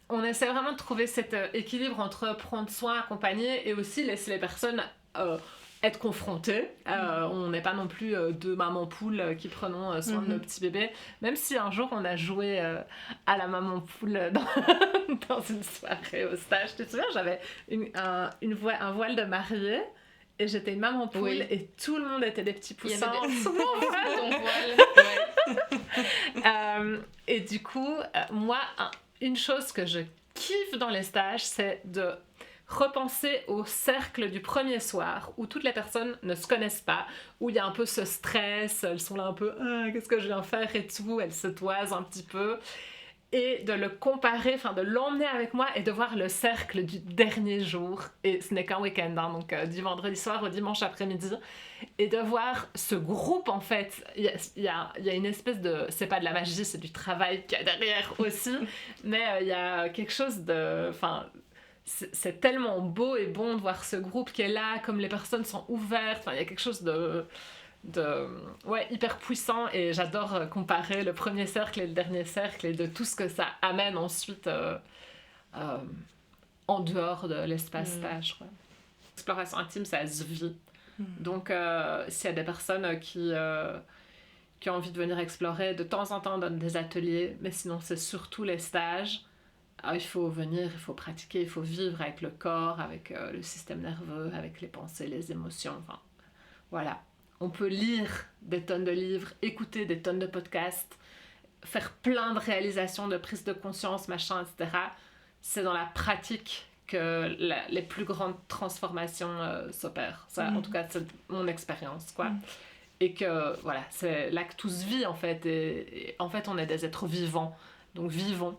On essaie vraiment de trouver cet équilibre entre prendre soin, accompagner, et aussi laisser les personnes être confrontées. On n'est pas non plus 2 mamans poules qui prenons soin de nos petits bébés, même si un jour on a joué à la maman poule dans une soirée au stage. Tu te souviens, j'avais un voile de mariée et j'étais une maman poule, et tout le monde était des petits poussins sous mon voile. Et du coup, moi, une chose que je kiffe dans les stages, c'est de repenser au cercle du premier soir où toutes les personnes ne se connaissent pas, où il y a un peu ce stress, elles sont là un peu qu'est-ce que je viens faire et tout, elles se toisent un petit peu, et de le comparer, enfin de l'emmener avec moi et de voir le cercle du dernier jour, et ce n'est qu'un week-end, donc du vendredi soir au dimanche après-midi, et de voir ce groupe. En fait, il y a une espèce de, c'est pas de la magie, c'est du travail qu'il y a derrière aussi, mais il y a quelque chose de, enfin, c'est tellement beau et bon de voir ce groupe qui est là, comme les personnes sont ouvertes, enfin, il y a quelque chose de hyper puissant, et j'adore comparer le premier cercle et le dernier cercle, et de tout ce que ça amène ensuite en dehors de l'espace stage, quoi. L'exploration intime, ça se vit. Donc s'il y a des personnes qui ont envie de venir explorer, de temps en temps on donne des ateliers, mais sinon c'est surtout les stages. Il faut venir, il faut pratiquer, il faut vivre avec le corps, avec le système nerveux, avec les pensées, les émotions, enfin voilà. On peut lire des tonnes de livres, écouter des tonnes de podcasts, faire plein de réalisations, de prise de conscience, machin, etc. C'est dans la pratique que les plus grandes transformations s'opèrent. Ça, en tout cas, c'est mon expérience, quoi. Et que, voilà, c'est là que tout se vit, en fait. Et en fait, on est des êtres vivants. Donc, vivons.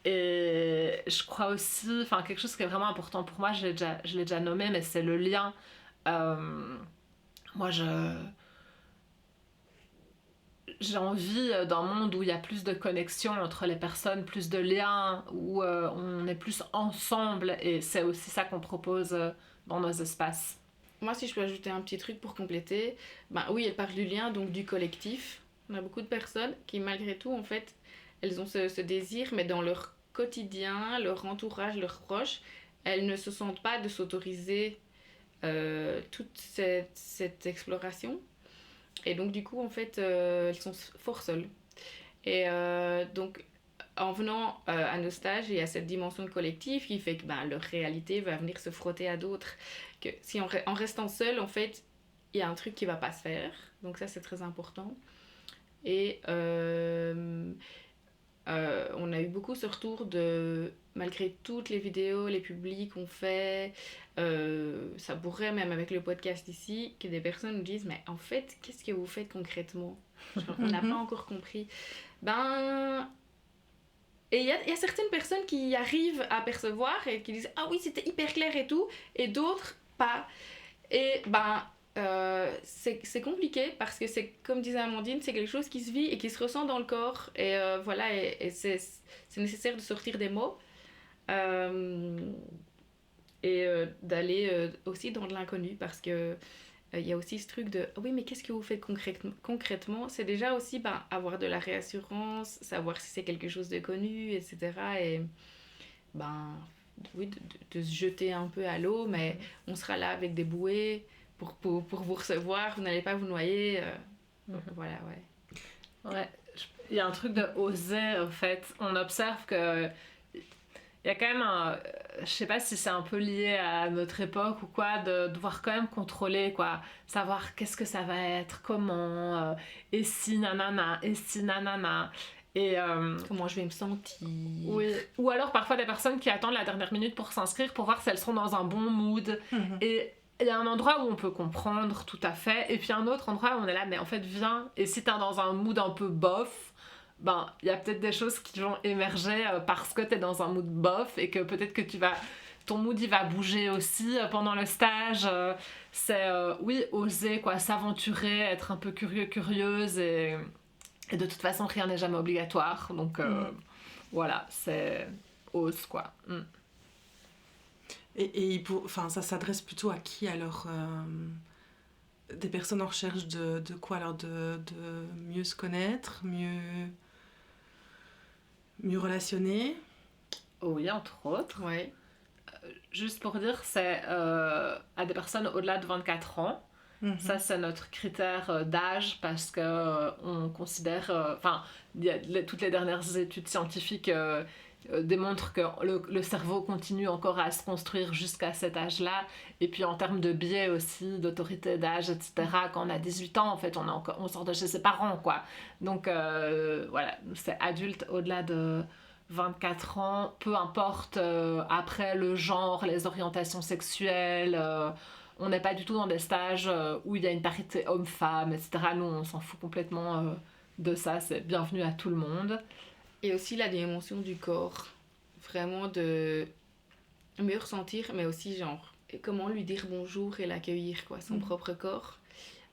Et je crois aussi, enfin, quelque chose qui est vraiment important pour moi, je l'ai déjà nommé, mais c'est le lien. Moi, j'ai envie d'un monde où il y a plus de connexion entre les personnes, plus de liens, où on est plus ensemble, et c'est aussi ça qu'on propose dans nos espaces. moi, si je peux ajouter un petit truc pour compléter, oui, elle parle du lien, donc du collectif. On a beaucoup de personnes qui, malgré tout, en fait, elles ont ce désir, mais dans leur quotidien, leur entourage, leurs proches, elles ne se sentent pas de s'autoriser toute cette exploration. Et donc, du coup, en fait, elles sont fort seules. Et donc, en venant à nos stages, il y a cette dimension collective qui fait que leur réalité va venir se frotter à d'autres. Que si en restant seul, en fait, il y a un truc qui ne va pas se faire. Donc ça, c'est très important. Et on a eu beaucoup ce retour de, malgré toutes les vidéos, les publics qu'on fait, ça pourrait même avec le podcast ici, que des personnes nous disent, mais en fait, qu'est-ce que vous faites concrètement ? Genre, on n'a pas encore compris. Et il y a certaines personnes qui arrivent à percevoir et qui disent « Ah oui, c'était hyper clair et tout », et d'autres pas. Et c'est compliqué parce que c'est, comme disait Amandine, c'est quelque chose qui se vit et qui se ressent dans le corps. Et voilà, et c'est nécessaire de sortir des mots et d'aller aussi dans de l'inconnu parce que il y a aussi ce truc de « Oui, mais qu'est-ce que vous faites concrètement ?» C'est déjà aussi avoir de la réassurance, savoir si c'est quelque chose de connu, etc. Et oui, de se jeter un peu à l'eau, mais on sera là avec des bouées pour vous recevoir, vous n'allez pas vous noyer. Voilà, ouais. Ouais, il y a un truc de oser, en fait. On observe que il y a quand même je sais pas si c'est un peu lié à notre époque ou quoi, de devoir quand même contrôler, quoi. Savoir qu'est-ce que ça va être, comment, et si nanana, et si nanana. Et comment je vais me sentir. Oui. Ou alors parfois des personnes qui attendent la dernière minute pour s'inscrire pour voir si elles seront dans un bon mood. Et il y a un endroit où on peut comprendre tout à fait, et puis un autre endroit où on est là, mais en fait viens, et si t'es dans un mood un peu bof, il y a peut-être des choses qui vont émerger parce que t'es dans un mood bof, et que peut-être que ton mood il va bouger aussi pendant le stage. C'est oui, oser, quoi, s'aventurer, être un peu curieuse, et de toute façon rien n'est jamais obligatoire, donc voilà, c'est ose, quoi. Et ça s'adresse plutôt à qui alors des personnes en recherche de quoi alors, de mieux se connaître, mieux relationner? Oui, entre autres. Ouais. Juste pour dire, c'est à des personnes au-delà de 24 ans. Ça, c'est notre critère d'âge parce qu'on considère... toutes les dernières études scientifiques démontrent que le cerveau continue encore à se construire jusqu'à cet âge-là. Et puis en termes de biais aussi, d'autorité d'âge, etc., quand on a 18 ans, en fait, on sort de chez ses parents, quoi. Donc voilà, c'est adulte au-delà de 24 ans, peu importe après le genre, les orientations sexuelles... on n'est pas du tout dans des stages où il y a une parité homme-femme, etc. Nous, on s'en fout complètement de ça. C'est bienvenue à tout le monde. Et aussi la dimension du corps. Vraiment de mieux ressentir, mais aussi genre comment lui dire bonjour et l'accueillir, quoi, son propre corps.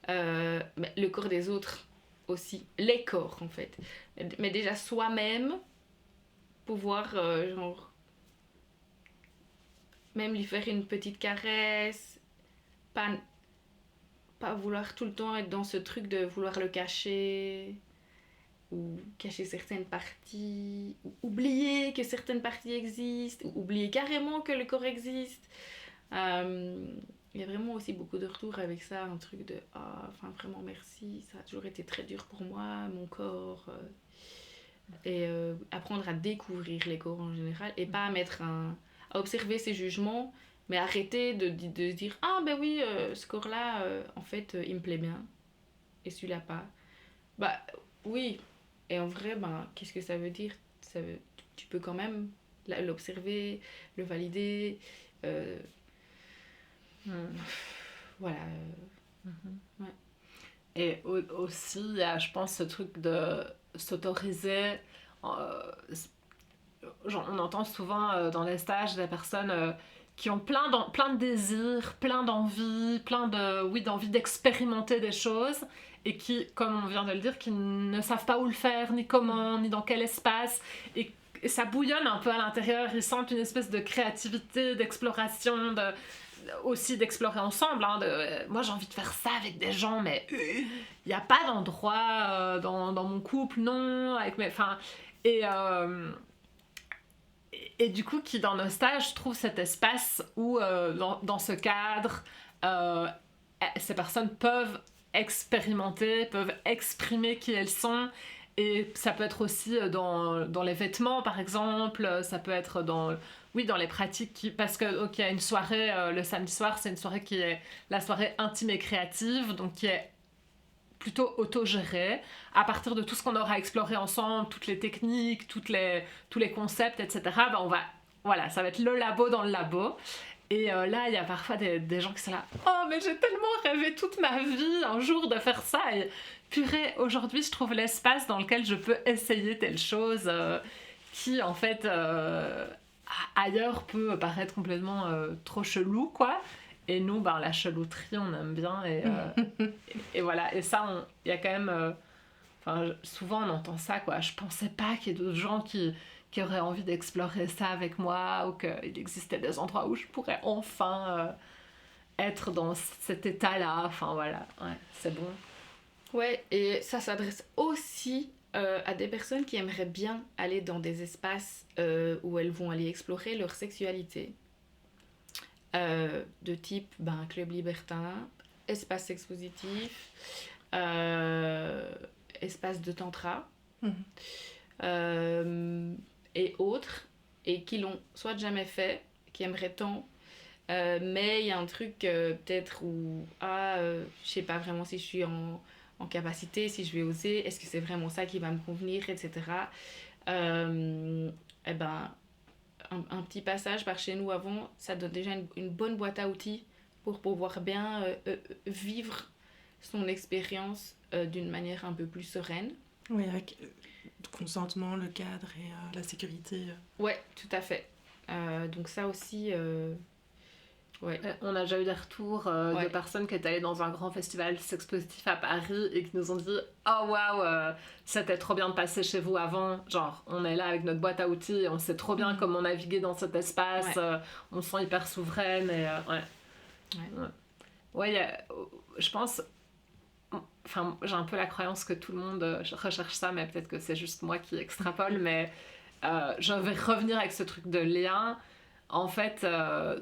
Mais le corps des autres aussi. Les corps, en fait. Mais déjà soi-même, pouvoir même lui faire une petite caresse. Pas vouloir tout le temps être dans ce truc de vouloir le cacher ou cacher certaines parties ou oublier que certaines parties existent ou oublier carrément que le corps existe. Il y a vraiment aussi beaucoup de retours avec ça, un truc de vraiment merci, ça a toujours été très dur pour moi, mon corps, et apprendre à découvrir les corps en général et pas à observer ses jugements, mais arrêter de dire « Ah ben oui, ce corps-là, en fait, il me plaît bien. Et celui-là pas. » Oui. Et en vrai, qu'est-ce que ça veut dire ? Tu peux quand même l'observer, le valider. Voilà. Ouais. Et aussi, il y a, je pense, ce truc de s'autoriser... on entend souvent dans les stages des personnes... qui ont plein de désirs, plein d'envies, d'envie d'expérimenter des choses et qui, comme on vient de le dire, qui ne savent pas où le faire, ni comment, ni dans quel espace. Et ça bouillonne un peu à l'intérieur, ils sentent une espèce de créativité, d'exploration, aussi d'explorer ensemble. Moi, j'ai envie de faire ça avec des gens, mais il n'y a pas d'endroit dans mon couple, non. Et du coup, qui dans nos stages trouve cet espace où, dans ce cadre, ces personnes peuvent expérimenter, peuvent exprimer qui elles sont. Et ça peut être aussi dans les vêtements, par exemple. Ça peut être dans les pratiques. Parce qu'il y a une soirée, le samedi soir, c'est une soirée qui est la soirée intime et créative, donc qui est plutôt autogérée. À partir de tout ce qu'on aura exploré ensemble, toutes les techniques, tous les concepts, etc., ça va être le labo dans le labo. Et là, il y a parfois des gens qui sont là « Oh, mais j'ai tellement rêvé toute ma vie un jour de faire ça !» Et purée, aujourd'hui, je trouve l'espace dans lequel je peux essayer telle chose qui, en fait, ailleurs peut paraître complètement trop chelou, quoi. Et nous, la chelouterie, on aime bien. Et voilà. Et ça, il y a quand même... souvent, on entend ça, quoi. Je pensais pas qu'il y ait d'autres gens qui auraient envie d'explorer ça avec moi, ou qu'il existait des endroits où je pourrais enfin être dans cet état-là. Enfin, voilà. Ouais, c'est bon. Ouais, et ça s'adresse aussi à des personnes qui aimeraient bien aller dans des espaces où elles vont aller explorer leur sexualité. De type club libertin, espace expositif, espace de tantra et autres, et qui l'ont soit jamais fait, qui aimeraient tant, mais il y a un truc peut-être où je sais pas vraiment si je suis en capacité, si je vais oser, est-ce que c'est vraiment ça qui va me convenir, etc. Un petit passage par chez nous avant, ça donne déjà une bonne boîte à outils pour pouvoir bien vivre son expérience d'une manière un peu plus sereine. Oui, avec le consentement, le cadre et la sécurité. Ouais, tout à fait. Donc ça aussi... Ouais. On a déjà eu des retours de personnes qui étaient allées dans un grand festival sexpositif à Paris et qui nous ont dit « Oh waouh, c'était trop bien de passer chez vous avant. Genre, on est là avec notre boîte à outils et on sait trop bien comment naviguer dans cet espace. On se sent hyper souveraine. » Et je pense... j'ai un peu la croyance que tout le monde recherche ça, mais peut-être que c'est juste moi qui extrapole, mais je vais revenir avec ce truc de lien. En fait,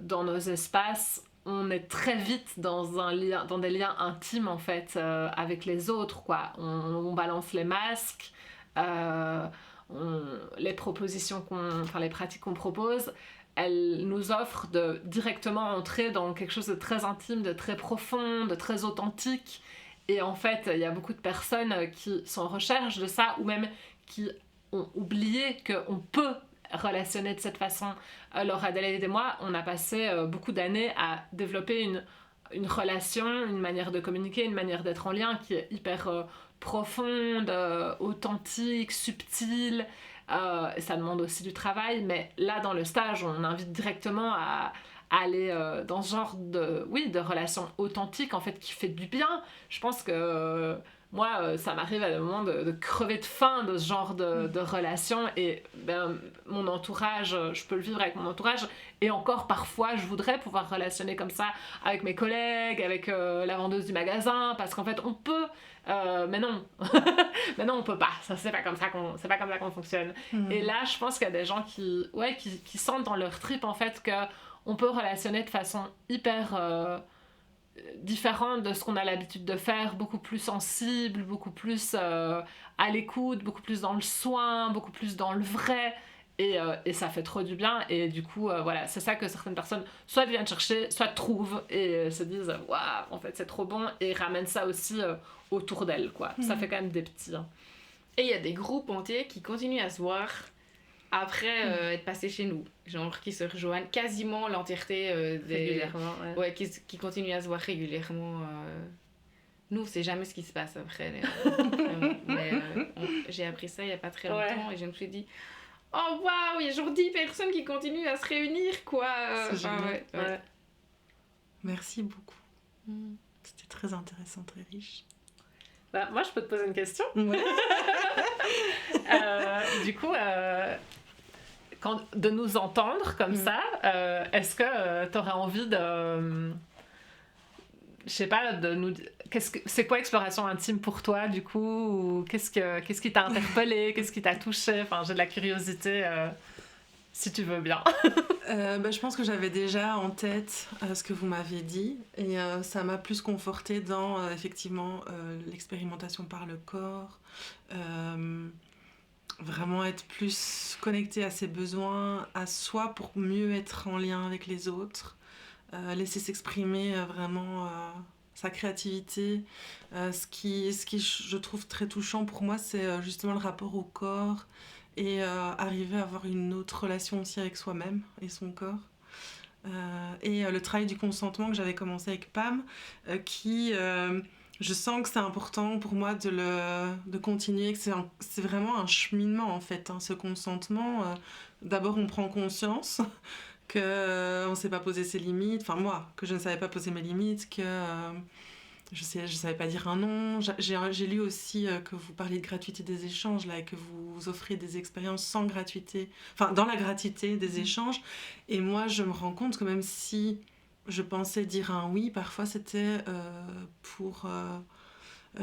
dans nos espaces, on est très vite dans des liens intimes, en fait, avec les autres, quoi. On balance les masques, les propositions les pratiques qu'on propose, elles nous offrent de directement entrer dans quelque chose de très intime, de très profond, de très authentique. Et en fait, il y a beaucoup de personnes qui sont en recherche de ça, ou même qui ont oublié qu'on peut relationner de cette façon. Alors Adélaïde et moi, on a passé beaucoup d'années à développer une relation, une manière de communiquer, une manière d'être en lien qui est hyper profonde, authentique, subtile. Ça demande aussi du travail, mais là dans le stage, on invite directement à aller dans ce genre de relation authentique, en fait, qui fait du bien. Je pense que moi, ça m'arrive à des moments de crever de faim de ce genre de relation, et mon entourage, je peux le vivre avec mon entourage, et encore parfois je voudrais pouvoir relationner comme ça avec mes collègues, avec la vendeuse du magasin, parce qu'en fait on peut, mais non mais non, on peut pas, ça c'est pas comme ça qu'on fonctionne. Et là je pense qu'il y a des gens qui sentent dans leur trip, en fait, que on peut relationner de façon hyper différente de ce qu'on a l'habitude de faire, beaucoup plus sensible, beaucoup plus à l'écoute, beaucoup plus dans le soin, beaucoup plus dans le vrai, et ça fait trop du bien. Et du coup voilà, c'est ça que certaines personnes soit viennent chercher, soit trouvent et se disent waouh, en fait c'est trop bon, et ramènent ça aussi autour d'elles, quoi. Ça fait quand même des petits, hein. Et il y a des groupes entiers qui continuent à se voir après être passés chez nous, genre qui se rejoignent quasiment l'entièreté régulièrement, qui continuent à se voir régulièrement. Nous, c'est jamais ce qui se passe après. Mais j'ai appris ça il y a pas très longtemps, et je me suis dit oh waouh, il y a genre 10 personnes qui continuent à se réunir, quoi. C'est génial. Ouais. Merci beaucoup. C'était très intéressant, très riche. Moi, je peux te poser une question. Ouais. Du coup, de nous entendre comme ça, est-ce que tu aurais envie de... je sais pas, de nous... c'est quoi exploration intime pour toi, du coup, ou qu'est-ce qui t'a interpellé, qu'est-ce qui t'a touché? Enfin, j'ai de la curiosité, si tu veux bien. Je pense que j'avais déjà en tête ce que vous m'avez dit, et ça m'a plus confortée dans, effectivement, l'expérimentation par le corps, vraiment être plus connectée à ses besoins, à soi, pour mieux être en lien avec les autres. Laisser s'exprimer vraiment sa créativité. Ce qui je trouve très touchant pour moi, c'est justement le rapport au corps et arriver à avoir une autre relation aussi avec soi-même et son corps. Et le travail du consentement que j'avais commencé avec Pam, qui... je sens que c'est important pour moi de continuer, que c'est vraiment un cheminement en fait, ce consentement. D'abord on prend conscience qu'on ne sait pas poser ses limites, enfin moi, que je ne savais pas poser mes limites, que je savais pas dire un non. J'ai lu aussi que vous parliez de gratuité des échanges, là, et que vous offrez des expériences sans gratuité, enfin dans la gratuité des échanges. Et moi, je me rends compte que même si je pensais dire un oui, parfois c'était pour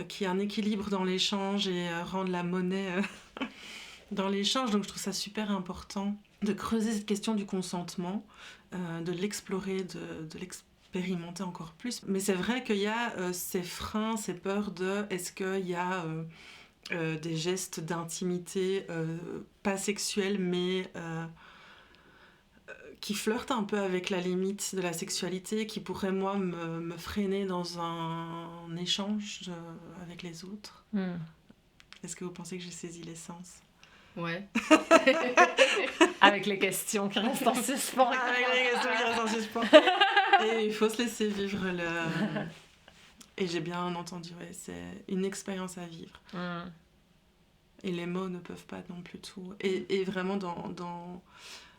qu'il y ait un équilibre dans l'échange et rendre la monnaie dans l'échange. Donc je trouve ça super important de creuser cette question du consentement, de l'explorer, de l'expérimenter encore plus. Mais c'est vrai qu'il y a ces freins, ces peurs de est-ce qu'il y a des gestes d'intimité pas sexuels mais qui flirtent un peu avec la limite de la sexualité, qui pourraient moi me freiner dans un échange avec les autres. Est-ce que vous pensez que j'ai saisi l'essence? Ouais. Avec les questions qui restent en suspens. Avec les questions qui restent en suspens. Et il faut se laisser vivre Et j'ai bien entendu, ouais, c'est une expérience à vivre. Et les mots ne peuvent pas non plus tout. Et vraiment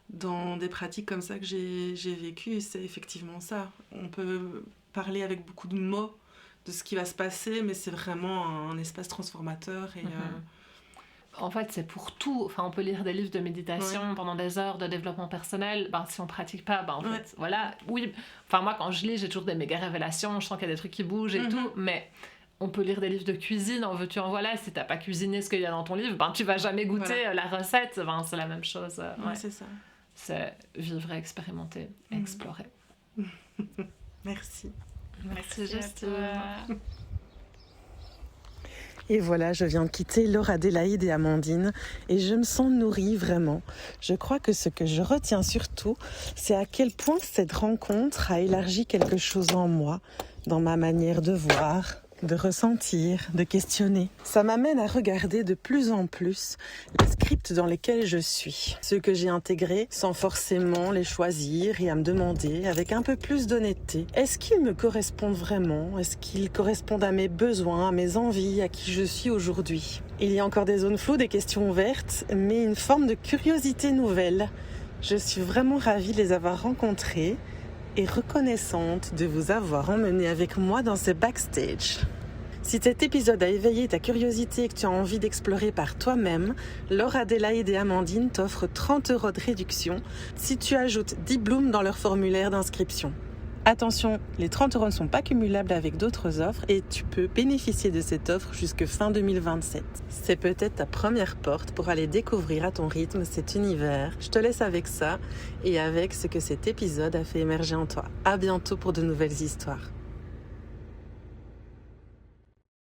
dans des pratiques comme ça que j'ai vécues, c'est effectivement ça. On peut parler avec beaucoup de mots de ce qui va se passer, mais c'est vraiment un espace transformateur. Et, En fait, c'est pour tout. Enfin, on peut lire des livres de méditation pendant des heures, de développement personnel. Si on pratique pas, en fait, voilà. Oui. Enfin, moi, quand je lis, j'ai toujours des méga révélations. Je sens qu'il y a des trucs qui bougent et tout. Mais on peut lire des livres de cuisine, en veux-tu, en voilà. Si t'as pas cuisiné ce qu'il y a dans ton livre, tu vas jamais goûter la recette. C'est la même chose. C'est ça. C'est vivre, expérimenter, explorer. Merci. Merci, Justine. Et voilà, je viens de quitter Laura, Adélaïde et Amandine et je me sens nourrie vraiment. Je crois que ce que je retiens surtout, c'est à quel point cette rencontre a élargi quelque chose en moi, dans ma manière de voir, de ressentir, de questionner. Ça m'amène à regarder de plus en plus les scripts dans lesquels je suis, ceux que j'ai intégrés sans forcément les choisir et à me demander avec un peu plus d'honnêteté, est-ce qu'ils me correspondent vraiment? Est-ce qu'ils correspondent à mes besoins, à mes envies, à qui je suis aujourd'hui? Il y a encore des zones floues, des questions ouvertes, mais une forme de curiosité nouvelle. Je suis vraiment ravie de les avoir rencontrés et reconnaissante de vous avoir emmené avec moi dans ce backstage. Si cet épisode a éveillé ta curiosité et que tu as envie d'explorer par toi-même, Laura, Adélaïde et Amandine t'offrent 30 € de réduction si tu ajoutes 10 blooms dans leur formulaire d'inscription. Attention, les 30 € ne sont pas cumulables avec d'autres offres et tu peux bénéficier de cette offre jusque fin 2027. C'est peut-être ta première porte pour aller découvrir à ton rythme cet univers. Je te laisse avec ça et avec ce que cet épisode a fait émerger en toi. À bientôt pour de nouvelles histoires.